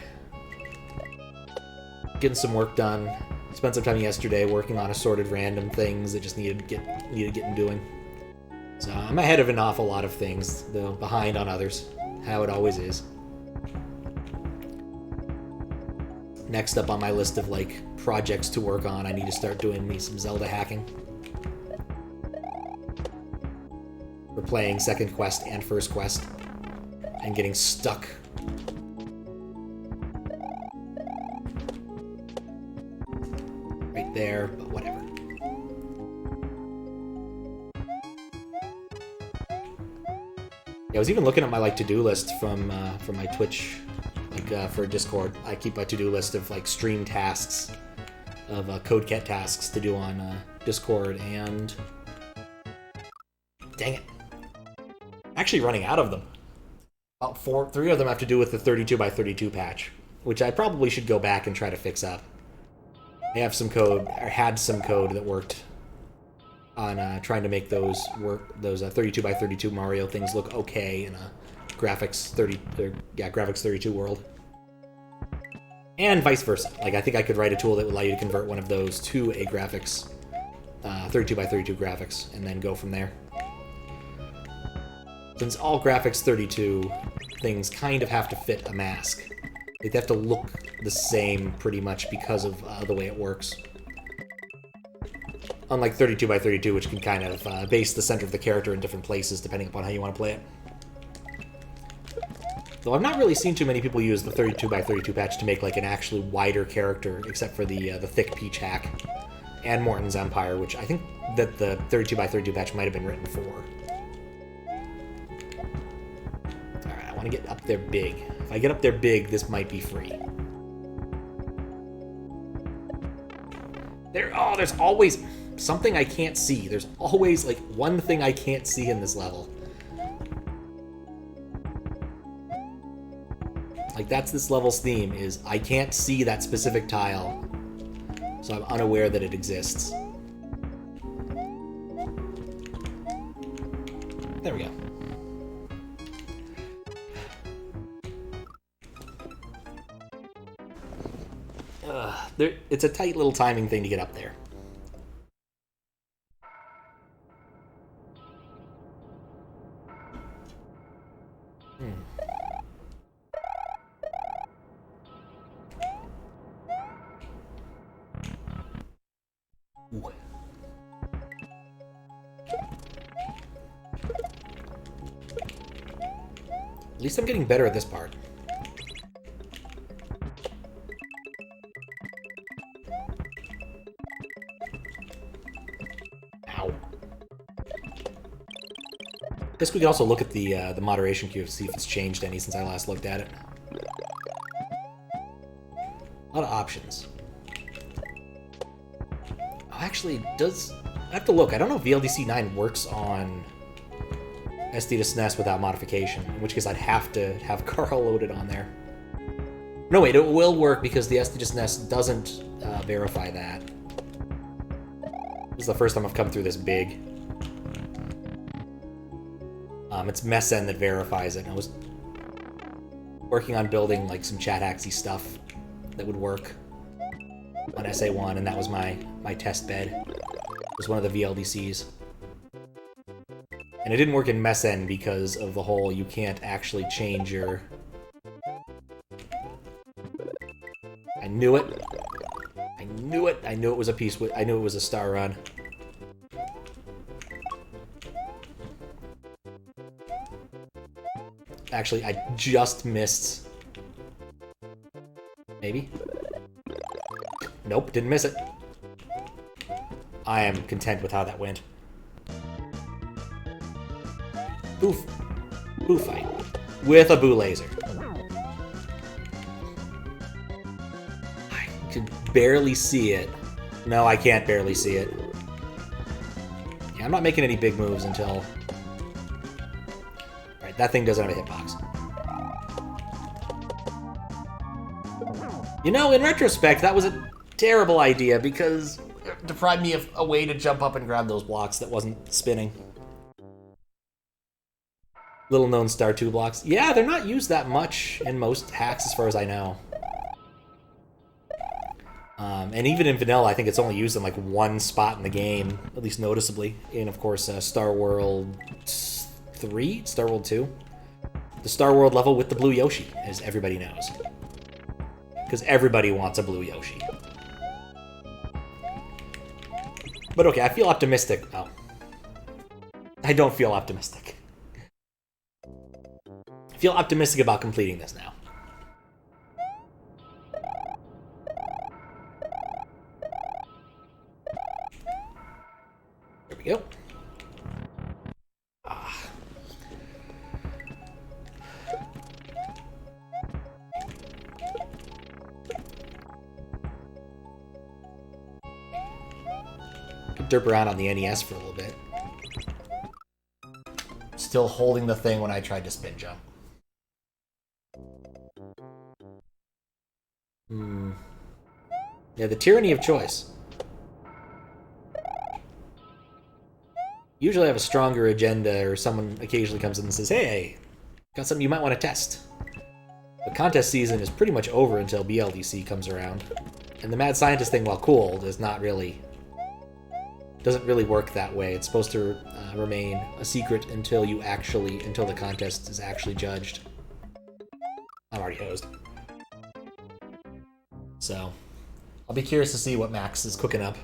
Getting some work done. Spent some time yesterday working on assorted random things that just needed getting doing. So I'm ahead of an awful lot of things, though behind on others. How it always is. Next up on my list of, like, projects to work on, I need to start doing me some Zelda hacking. We're playing second quest and first quest, and getting stuck. Right there, but whatever. Yeah, I was even looking at my, like, to-do list from my Twitch, like, for Discord. I keep a to-do list of, like, stream tasks, of CodeCat tasks to do on Discord, and dang it. Actually running out of them. About 3 of them have to do with the 32x32 patch, which I probably should go back and try to fix up. I have some code, or had some code that worked on trying to make those 32x32 Mario things look okay in a graphics 32 world. And vice versa. Like, I think I could write a tool that would allow you to convert one of those to a graphics, 32x32 graphics, and then go from there. Since all graphics 32 things kind of have to fit a mask. They have to look the same, pretty much, because of the way it works. Unlike 32x32, which can kind of base the center of the character in different places, depending upon how you want to play it. Though I've not really seen too many people use the 32x32 patch to make, like, an actually wider character, except for the thick Peach hack. And Morton's Empire, which I think that the 32x32 patch might have been written for. Alright, I want to get up there big. If I get up there big, this might be free. There's always something I can't see. There's always, like, one thing I can't see in this level. Like, that's this level's theme, is I can't see that specific tile, so I'm unaware that it exists. There we go. It's a tight little timing thing to get up there. Ooh. At least I'm getting better at this part. Ow. Guess we could also look at the moderation queue to see if it's changed any since I last looked at it. A lot of options. Oh, actually, I have to look. I don't know if VLDC9 works on SD to SNES without modification, in which case I'd have to have Carl loaded on there. No, wait, it will work because the SD to SNES doesn't verify that. This is the first time I've come through this big. It's Messen that verifies it, and I was working on building, like, some chat hacksy stuff that would work on SA1, and that was my test bed. It was one of the VLDCs. And it didn't work in Messen because of the whole you can't actually change your... I knew it. I knew it. I knew it was a piece with... I knew it was a star run. Actually, I just missed... Maybe? Nope, didn't miss it. I am content with how that went. Boo fight. With a boo laser. I could barely see it. No, I can't barely see it. Yeah, I'm not making any big moves until... Alright, that thing doesn't have a hitbox. You know, in retrospect, that was a terrible idea because it deprived me of a way to jump up and grab those blocks that wasn't spinning. Little known star 2 blocks. Yeah, they're not used that much in most hacks as far as I know. And even in vanilla, I think it's only used in like one spot in the game, at least noticeably. In, of course, Star World 3? Star World 2? The Star World level with the blue Yoshi, as everybody knows. Because everybody wants a blue Yoshi. But okay, I feel optimistic. Oh. I don't feel optimistic. I feel optimistic about completing this now. There we go. Derp around on the NES for a little bit. Still holding the thing when I tried to spin jump. Yeah, the tyranny of choice. Usually I have a stronger agenda, or someone occasionally comes in and says, hey, got something you might want to test. The contest season is pretty much over until VLDC comes around. And the Mad Scientist thing, while cool, doesn't really work that way. It's supposed to remain a secret until the contest is actually judged. I'm already hosed. So, I'll be curious to see what Max is cooking up.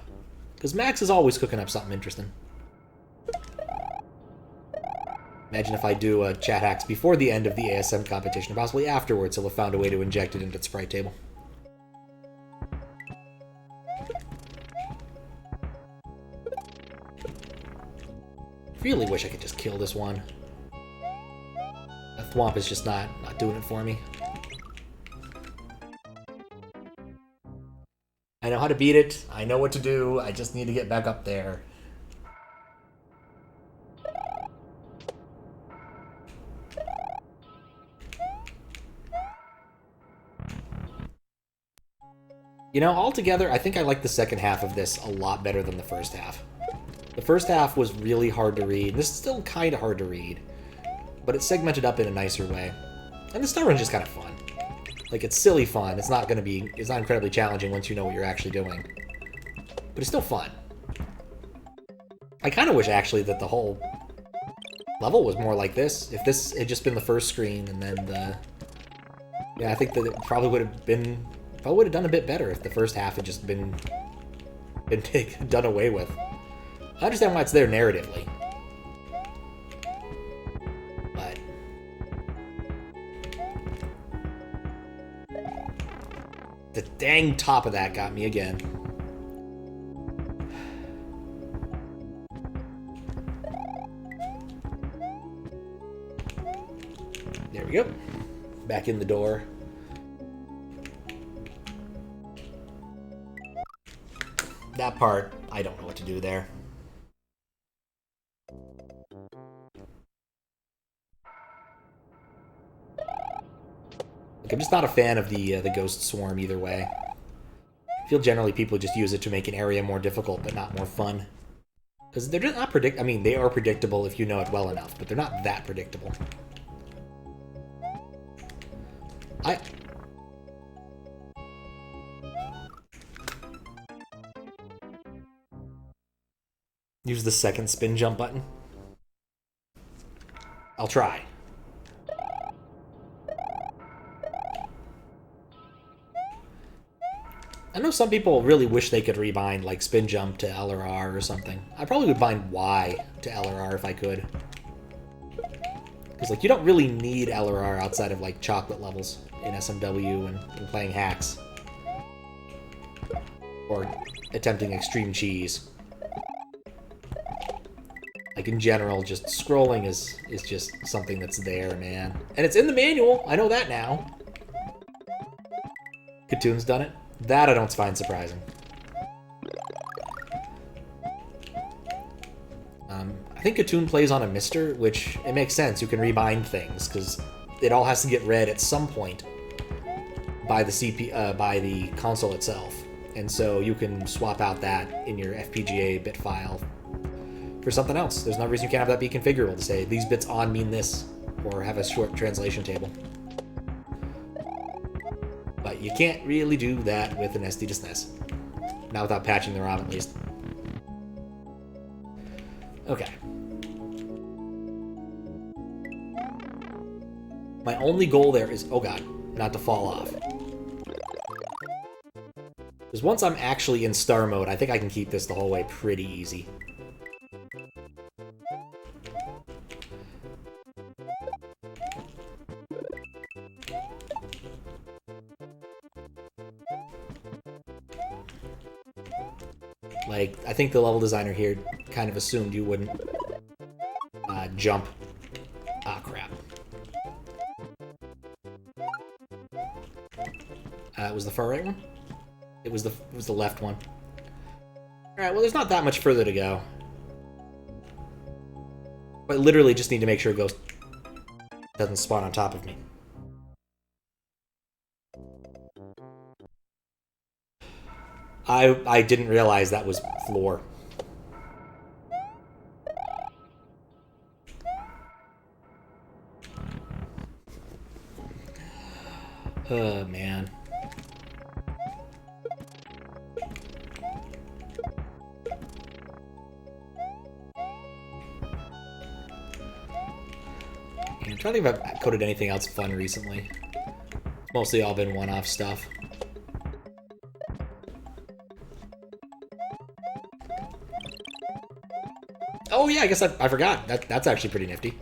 Because Max is always cooking up something interesting. Imagine if I do chat hacks before the end of the ASM competition, or possibly afterwards, he'll have found a way to inject it into the sprite table. Really wish I could just kill this one. That thwomp is just not doing it for me. I know how to beat it. I know what to do. I just need to get back up there. You know, altogether, I think I like the second half of this a lot better than the first half. The first half was really hard to read. This is still kind of hard to read, but it's segmented up in a nicer way. And the Star Run's just kind of fun. Like, it's silly fun. It's not incredibly challenging once you know what you're actually doing. But it's still fun. I kind of wish, actually, that the whole level was more like this. If this had just been the first screen and then the... Yeah, I think that it probably would have done a bit better if the first half had just been done away with. I understand why it's there narratively. But... the dang top of that got me again. There we go. Back in the door. That part, I don't know what to do there. Like, I'm just not a fan of the Ghost Swarm either way. I feel generally people just use it to make an area more difficult, but not more fun. Because they're just not I mean, they are predictable if you know it well enough, but they're not that predictable. Use the second spin jump button. I'll try. I know some people really wish they could rebind, like, spin jump to L or R or something. I probably would bind Y to L or R if I could. Because, like, you don't really need L or R outside of, like, chocolate levels in SMW and playing hacks. Or attempting extreme cheese. Like, in general, just scrolling is just something that's there, man. And it's in the manual! I know that now. Katoon's done it? That I don't find surprising. I think Katoon plays on a Mister, which, it makes sense. You can rebind things, because it all has to get read at some point by the console itself. And so you can swap out that in your FPGA bit file for something else. There's no reason you can't have that be configurable to say, these bits on mean this, or have a short translation table. But you can't really do that with an SD to SNES. Not without patching the ROM, at least. Okay. My only goal there is, oh god, not to fall off. Because once I'm actually in star mode, I think I can keep this the whole way pretty easy. Like, I think the level designer here kind of assumed you wouldn't jump. Ah, crap. It was the far right one? It was the left one. Alright, well, there's not that much further to go. But literally just need to make sure it goes... doesn't spawn on top of me. I didn't realize that was floor. Oh, man. I'm trying to think if I've coded anything else fun recently. It's mostly all been one-off stuff. Oh yeah, I guess I forgot. That's actually pretty nifty.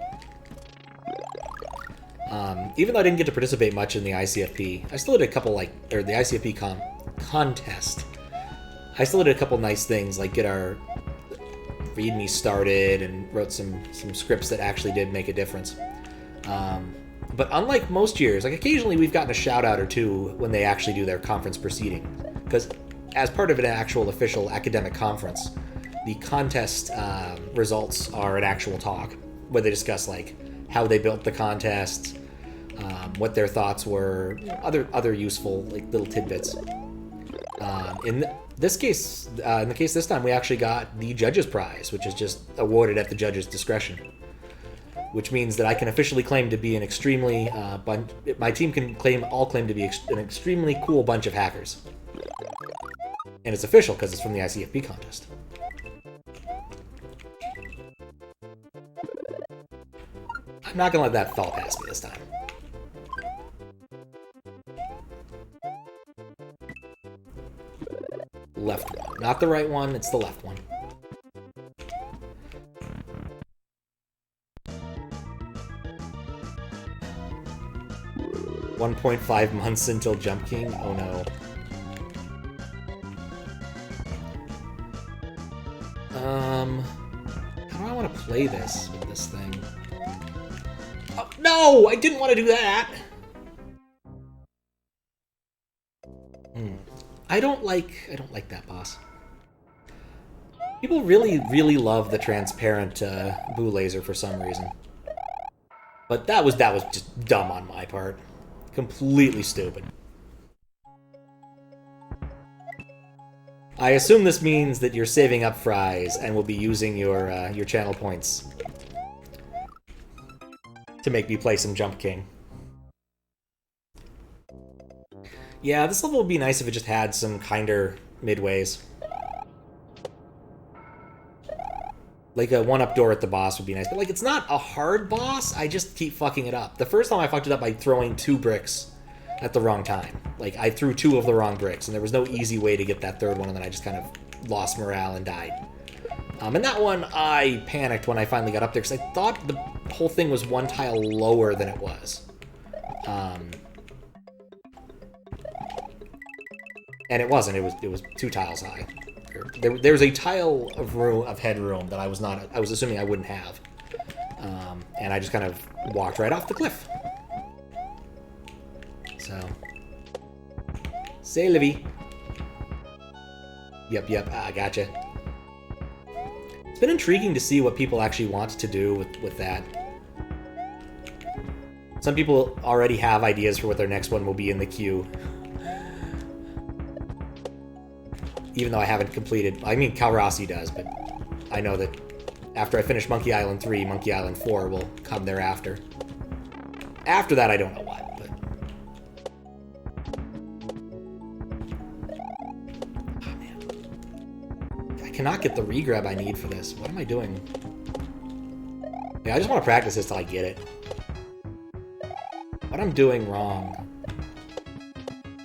Even though I didn't get to participate much in the ICFP, I still did a couple, or the ICFP contest. I still did a couple nice things, like get our README started and wrote some scripts that actually did make a difference. But unlike most years, like occasionally we've gotten a shout out or two when they actually do their conference proceeding. Because as part of an actual official academic conference, the contest results are an actual talk where they discuss like how they built the contest, what their thoughts were, other useful like little tidbits. In the case this time, we actually got the judges prize, which is just awarded at the judges' discretion. Which means that I can officially claim to be an extremely my team can claim to be an extremely cool bunch of hackers. And it's official because it's from the ICFP contest. I'm not gonna let that fall past me this time. Left one. Not the right one, it's the left one. $1.5 months until Jump King? Oh no. How do I want to play this with this thing? Oh, no! I didn't want to do that! I don't like that boss. People really, really love the transparent Boo Laser for some reason. But that was just dumb on my part. Completely stupid. I assume this means that you're saving up fries and will be using your channel points to make me play some Jump King. Yeah, this level would be nice if it just had some kinder midways. Like a one-up door at the boss would be nice, but like it's not a hard boss, I just keep fucking it up. The first time I fucked it up by throwing 2 bricks at the wrong time. Like, I threw 2 of the wrong bricks, and there was no easy way to get that third one, and then I just kind of lost morale and died. And that one, I panicked when I finally got up there, because I thought the whole thing was 1 tile lower than it was. And it wasn't, it was 2 tiles high. There was a tile of headroom that I was assuming I wouldn't have. And I just kind of walked right off the cliff. So. C'est la vie. Yep, gotcha. It's been intriguing to see what people actually want to do with that. Some people already have ideas for what their next one will be in the queue. Even though I haven't completed... I mean, Calrossi does, but I know that after I finish Monkey Island 3, Monkey Island 4 will come thereafter. After that, I don't know what, but... Oh, man. I cannot get the regrab I need for this. What am I doing? Yeah, I just want to practice this till I get it. What I'm doing wrong.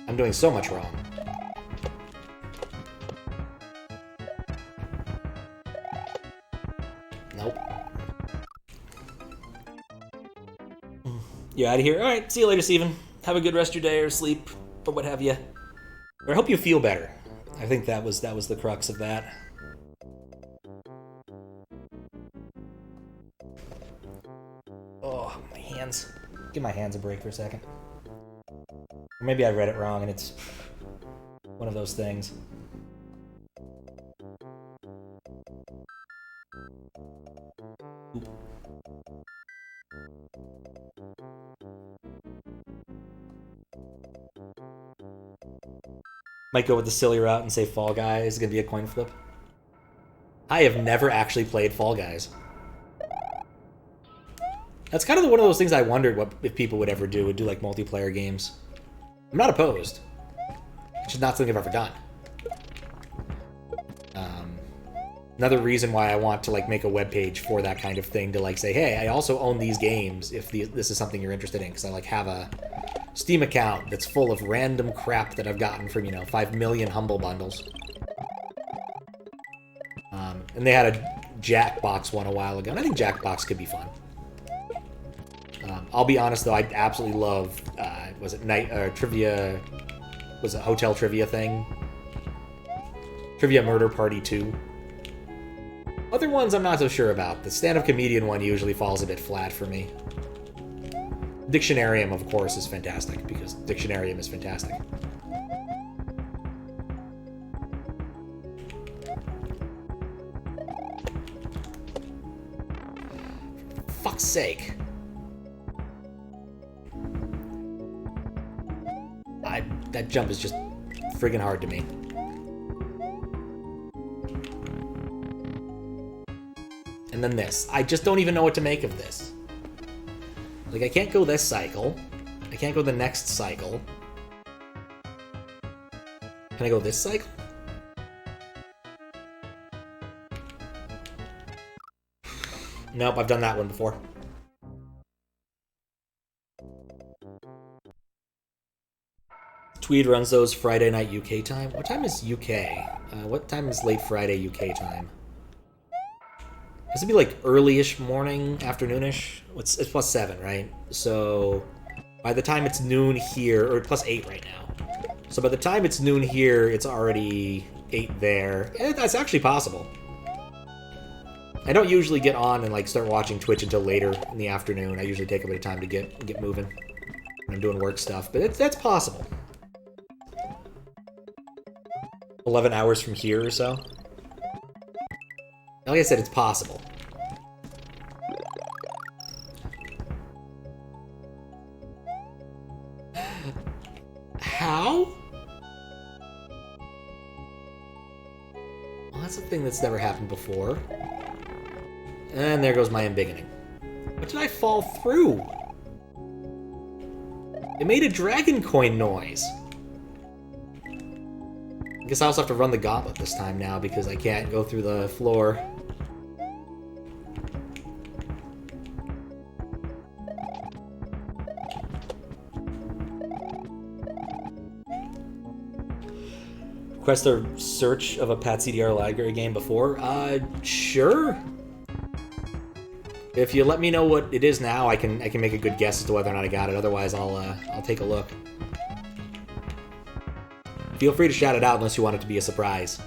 I'm doing so much wrong. Nope. You out of here? Alright, see you later, Steven. Have a good rest of your day or sleep or what have you. Or I hope you feel better. I think that was the crux of that. Oh, my hands. Give my hands a break for a second. Or maybe I read it wrong and it's one of those things. Oop. Might go with the silly route and say Fall Guys is going to be a coin flip. I have never actually played Fall Guys. That's kind of one of those things I wondered what if people would ever do, would do like multiplayer games. I'm not opposed. It's just not something I've ever done. Another reason why I want to like make a web page for that kind of thing to like say, hey, I also own these games if this is something you're interested in, because I like have a Steam account that's full of random crap that I've gotten from, 5 million Humble Bundles. And they had a Jackbox one a while ago, and I think Jackbox could be fun. I'll be honest though, I absolutely love, was it Trivia, was it Hotel Trivia thing? Trivia Murder Party 2. Other ones I'm not so sure about. The stand-up comedian one usually falls a bit flat for me. Dictionarium, of course, is fantastic, because Dictionarium is fantastic. For fuck's sake. That jump is just friggin' hard to me. And then this. I just don't even know what to make of this. Like, I can't go this cycle. I can't go the next cycle. Can I go this cycle? Nope, I've done that one before. Tweed runs those Friday night UK time. What time is UK? What time is late Friday UK time? This would be like early-ish morning, afternoonish. It's +7, right? So by the time it's noon here, or +8 right now. So by the time it's noon here, it's already 8 there. And that's actually possible. I don't usually get on and like start watching Twitch until later in the afternoon. I usually take a bit of time to get moving when I'm doing work stuff, but that's possible. 11 hours from here or so. Like I said, it's possible. How? Well, that's a thing that's never happened before. And there goes my embiggening. What did I fall through? It made a dragon coin noise. I guess I also have to run the gauntlet this time now because I can't go through the floor. Request a search of a Pat CDR library game before? Sure. If you let me know what it is now, I can make a good guess as to whether or not I got it. Otherwise, I'll take a look. Feel free to shout it out unless you want it to be a surprise.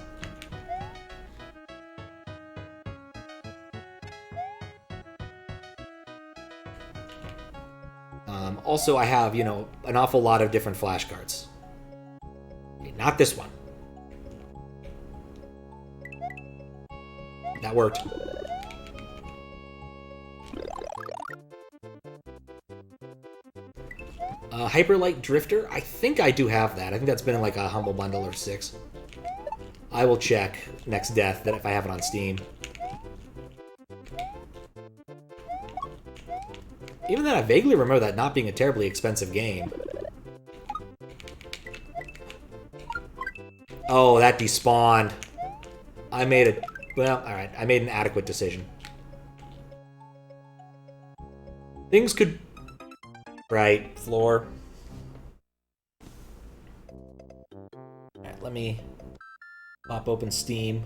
Also, I have, an awful lot of different flashcards. Not this one. That worked. Hyperlight Drifter? I think I do have that. I think that's been in like a Humble Bundle or 6. I will check next death that if I have it on Steam. Even then, I vaguely remember that not being a terribly expensive game. Oh, that despawned. I made it. Well, alright. I made an adequate decision. Things could... Right. Floor. Alright, let me pop open Steam.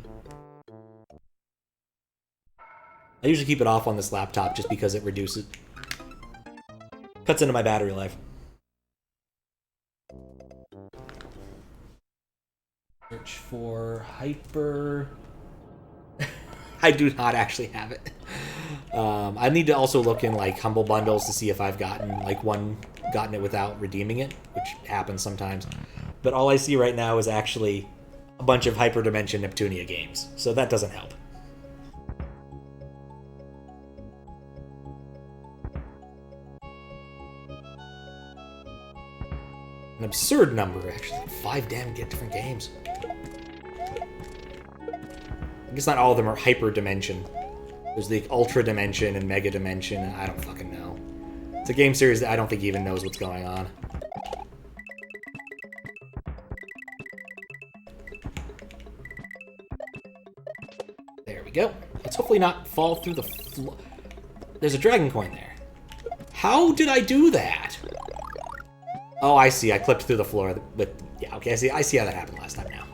I usually keep it off on this laptop just because it reduces... Cuts into my battery life. Search for Hyper... I do not actually have it. I need to also look in like Humble Bundles to see if I've gotten it without redeeming it, which happens sometimes. But all I see right now is actually a bunch of Hyperdimension Neptunia games, so that doesn't help. An absurd number, actually. 5 damn different games. I guess not all of them are Hyper Dimension. There's the Ultra Dimension and Mega Dimension, and I don't fucking know. It's a game series that I don't think even knows what's going on. There we go. Let's hopefully not fall through the floor. There's a dragon coin there. How did I do that? Oh, I see. I clipped through the floor. But yeah, okay. I see how that happened last time now.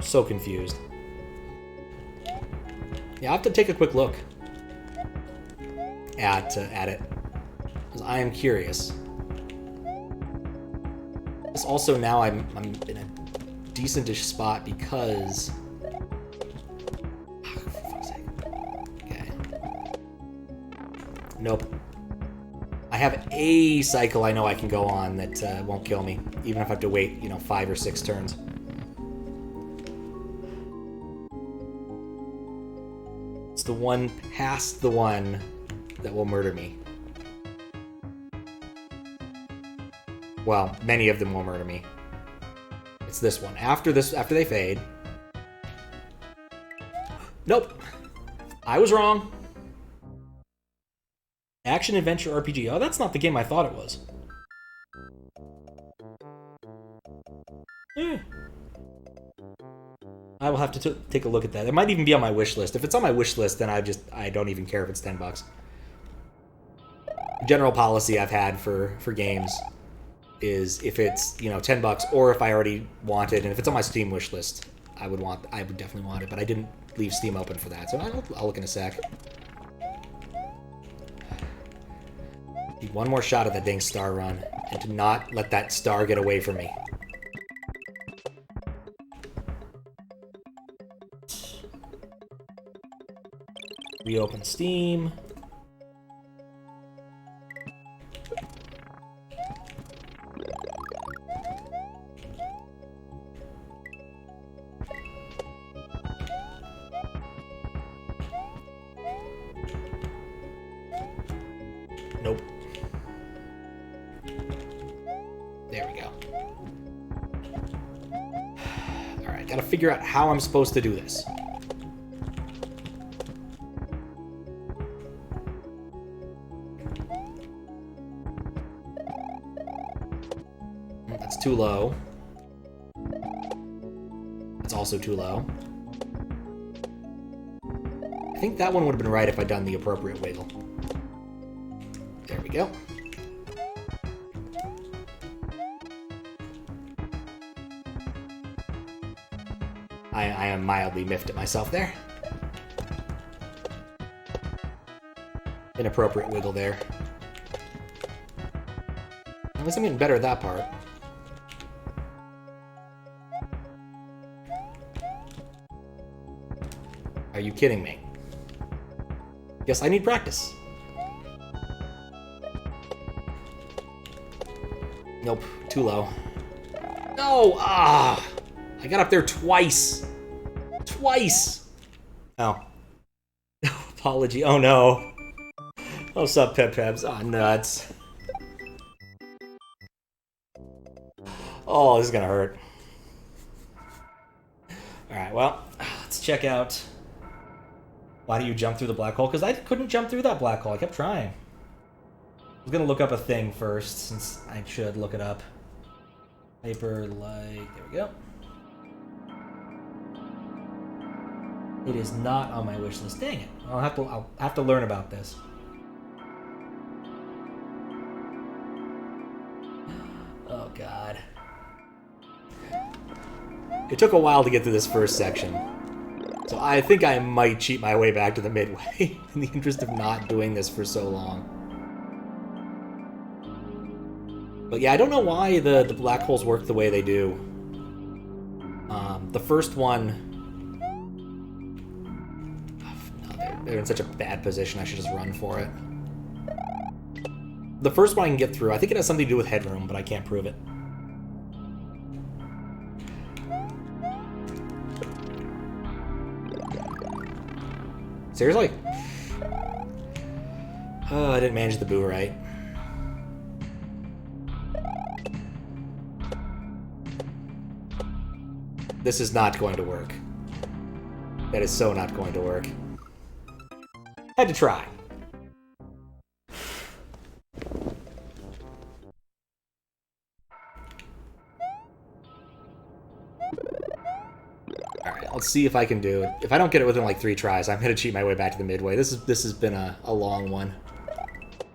So confused. Yeah, I'll have to take a quick look at it, because I am curious. This also now I'm in a decentish spot because. For fuck's sake. Okay. Nope. I have a cycle I know I can go on that won't kill me, even if I have to wait, 5 or 6 turns. It's the one past the one that will murder me. Well, many of them will murder me. It's this one. After they fade. Nope. I was wrong. Action Adventure RPG. Oh, that's not the game I thought it was. I will have to take a look at that. It might even be on my wish list. If it's on my wish list, then I don't even care if it's $10. General policy I've had for games is if it's, $10 or if I already want it, and if it's on my Steam wish list, I would definitely want it, but I didn't leave Steam open for that, so I'll look in a sec. Need one more shot at that dang star run, and to not let that star get away from me. Reopen Steam. Nope. There we go. Alright, gotta figure out how I'm supposed to do this. That's too low. That's also too low. I think that one would have been right if I'd done the appropriate wiggle. There we go. I am mildly miffed at myself there. Inappropriate wiggle there. At least I'm getting better at that part. Are you kidding me? Yes, I need practice. Nope, too low. No! Ah! I got up there twice. Twice! Oh. Apology. Oh no. Oh, sup, Pep-Peps. Oh, nuts. Oh, this is gonna hurt. Alright, well, let's check out Why do you jump through the black hole? Because I couldn't jump through that black hole. I kept trying. I was going to look up a thing first, since I should look it up. Hyper light. There we go. It is not on my wish list. Dang it. I'll have to learn about this. Oh, God. It took a while to get through this first section. So I think I might cheat my way back to the midway in the interest of not doing this for so long. But yeah, I don't know why the black holes work the way they do. The first one... They're in such a bad position, I should just run for it. The first one I can get through. I think it has something to do with headroom, but I can't prove it. Seriously? Oh, I didn't manage the boo right. This is not going to work. That is so not going to work. Had to try. Alright, let's see if I can do it. If I don't get it within like 3 tries, I'm going to cheat my way back to the midway. This has been a long one.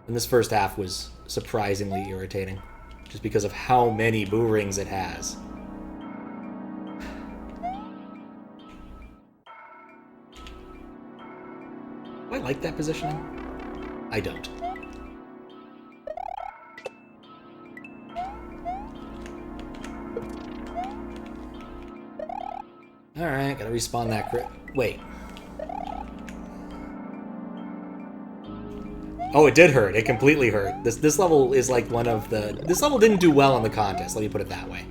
And this first half was surprisingly irritating. Just because of how many boo rings it has. Do I like that positioning? I don't. Alright, gotta respawn that crit. Wait. Oh, it did hurt. It completely hurt. This level is like one of the... This level didn't do well in the contest, let me put it that way.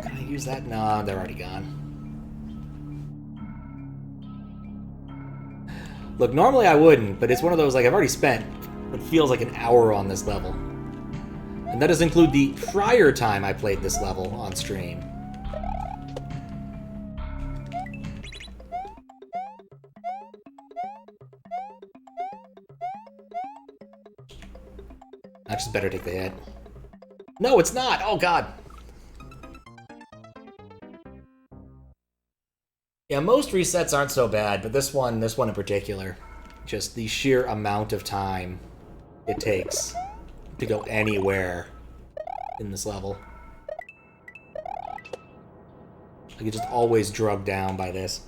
Can I use that? No, they're already gone. Look, normally I wouldn't, but it's one of those, like, I've already spent what feels like an hour on this level. And that does include the prior time I played this level on stream. I just better take the hit. No, it's not! Oh, God! Yeah, most resets aren't so bad, but this one in particular, just the sheer amount of time it takes to go anywhere in this level. I get just always drugged down by this.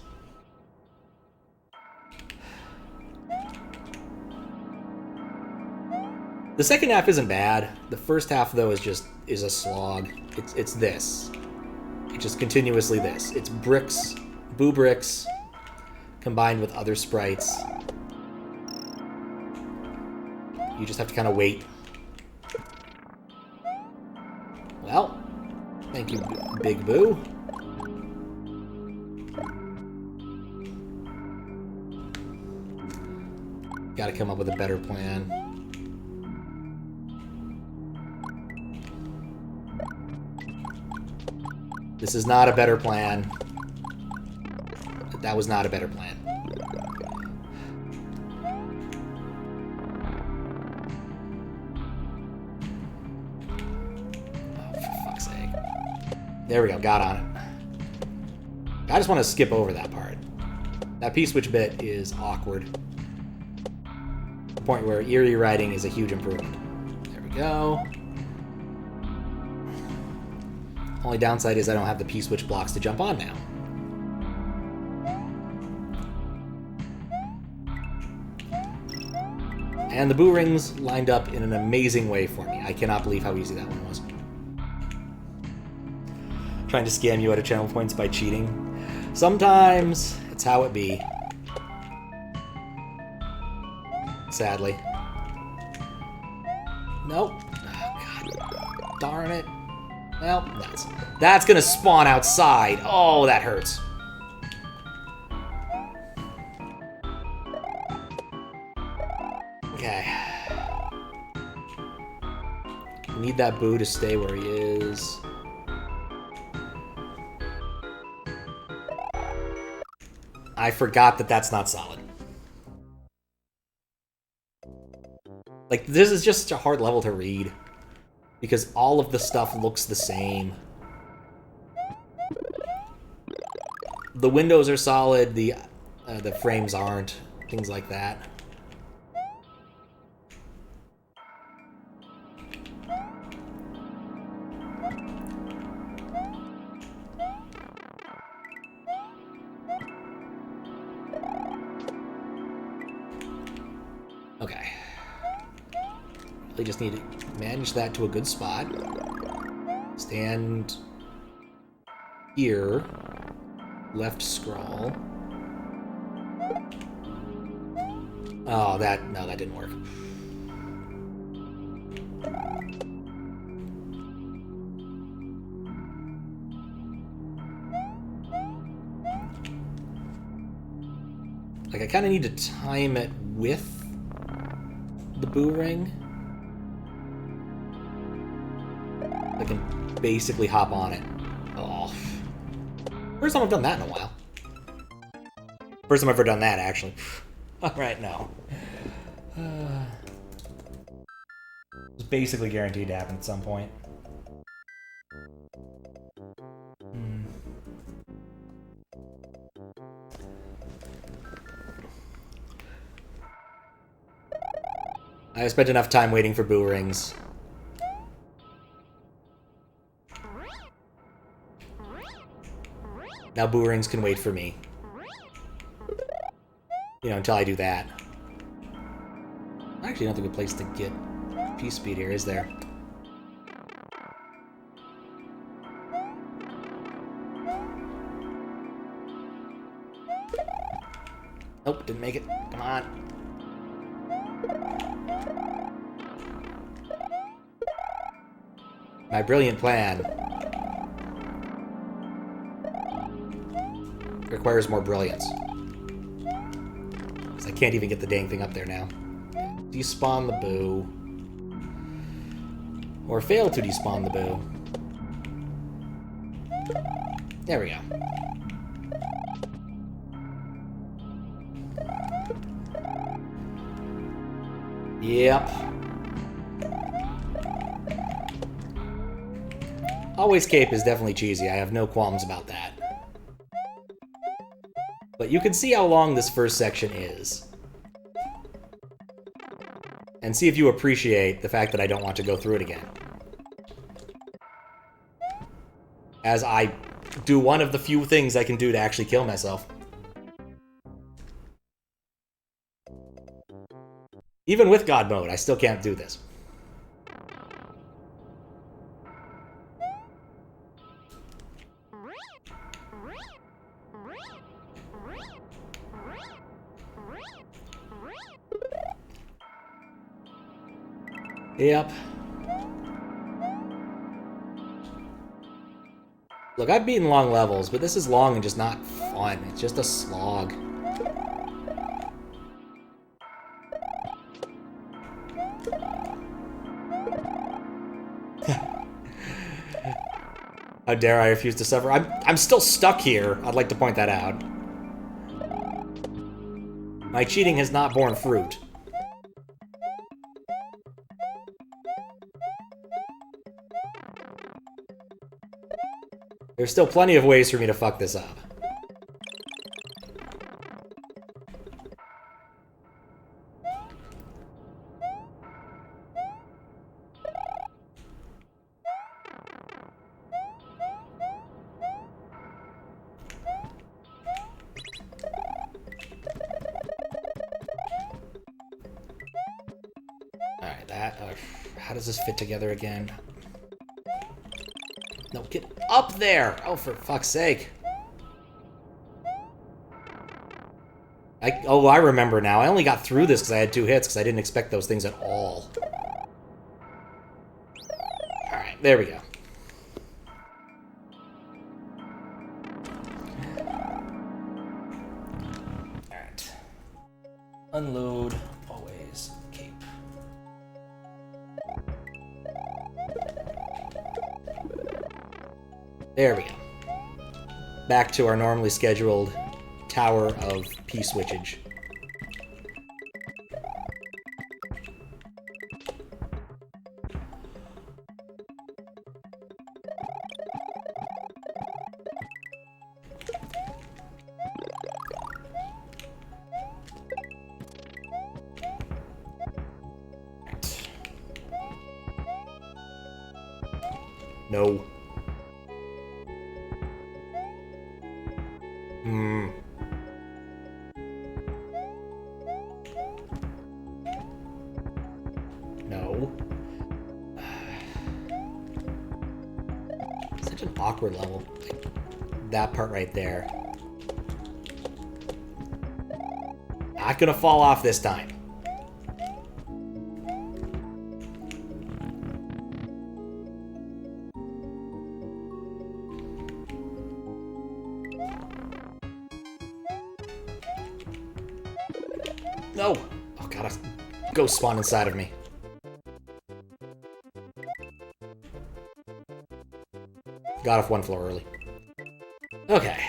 The second half isn't bad. The first half, though, is a slog. It's this. It's just continuously this. It's bricks, boo bricks, combined with other sprites. You just have to kind of wait. Well, thank you, Big Boo. Gotta come up with a better plan. This is not a better plan. That was not a better plan. Oh, for fuck's sake. There we go, got on it. I just want to skip over that part. That P-switch bit is awkward. The point where Eerie riding is a huge improvement. There we go. Only downside is I don't have the P-switch blocks to jump on now. And the boo rings lined up in an amazing way for me. I cannot believe how easy that one was. Trying to scam you out of channel points by cheating. Sometimes it's how it be. Sadly. Nope. Oh, God. Darn it. Well, that's gonna spawn outside. Oh, that hurts. Okay. Need that boo to stay where he is. I forgot that that's not solid. Like, this is just such a hard level to read. Because all of the stuff looks the same. The windows are solid, the frames aren't. Things like that. Okay. Really just need to manage that to a good spot. Stand here. Left scroll. Oh, no, that didn't work. Like, I kind of need to time it with the boo ring. I can basically hop on it. Oh. First time I've done that in a while. First time I've ever done that, actually. Alright, no. It's basically guaranteed to happen at some point. I spent enough time waiting for boo rings. Now boo rings can wait for me. You know, until I do that. I actually don't think a place to get P speed here, is there? Nope, didn't make it. Come on. My brilliant plan requires more brilliance. Because I can't even get the dang thing up there now. Despawn the boo. Or fail to despawn the boo. There we go. Yep. Always Cape is definitely cheesy. I have no qualms about that. But you can see how long this first section is. And see if you appreciate the fact that I don't want to go through it again. As I do one of the few things I can do to actually kill myself. Even with God mode, I still can't do this. Yep. Look, I've beaten long levels, but this is long and just not fun. It's just a slog. How dare I refuse to suffer? I'm still stuck here. I'd like to point that out. My cheating has not borne fruit. There's still plenty of ways for me to fuck this up. Alright, that... how does this fit together again? No, get up there! Oh, for fuck's sake. I remember now. I only got through this because I had 2 hits, because I didn't expect those things at all. Alright, there we go. Alright. Unload. Always. Cape. There we go. Back to our normally scheduled tower of P-switchage. No. No. Such an awkward level. Like, that part right there. Not gonna fall off this time. No! Oh god, a ghost spawned inside of me. Got off one floor early. Okay.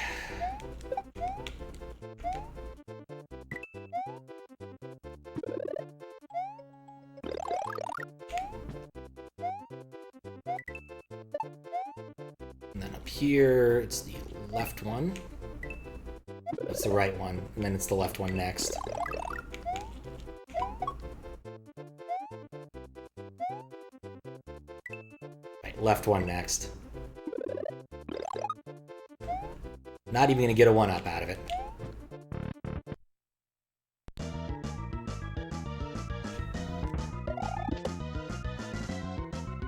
And then up here, it's the left one. It's the right one, and then it's the left one next. Right, left one next. Not even gonna get a 1-up out of it.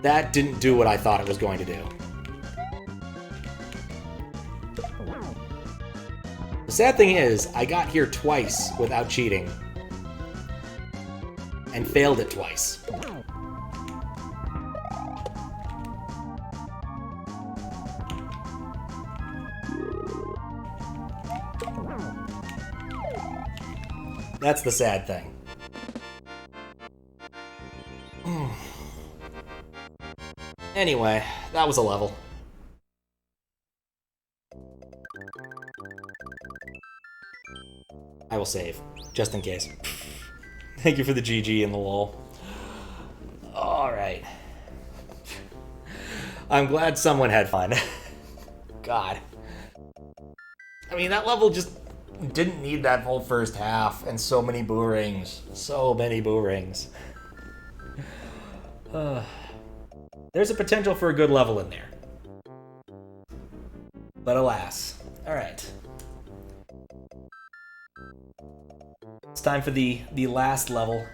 That didn't do what I thought it was going to do. The sad thing is, I got here twice without cheating. And failed it twice. That's the sad thing. Anyway, that was a level. I will save, just in case. Thank you for the GG and the lol. Alright. I'm glad someone had fun. God. I mean, that level just didn't need that whole first half, and so many boo rings. So many boo rings. There's a potential for a good level in there. But alas. Alright. It's time for the last level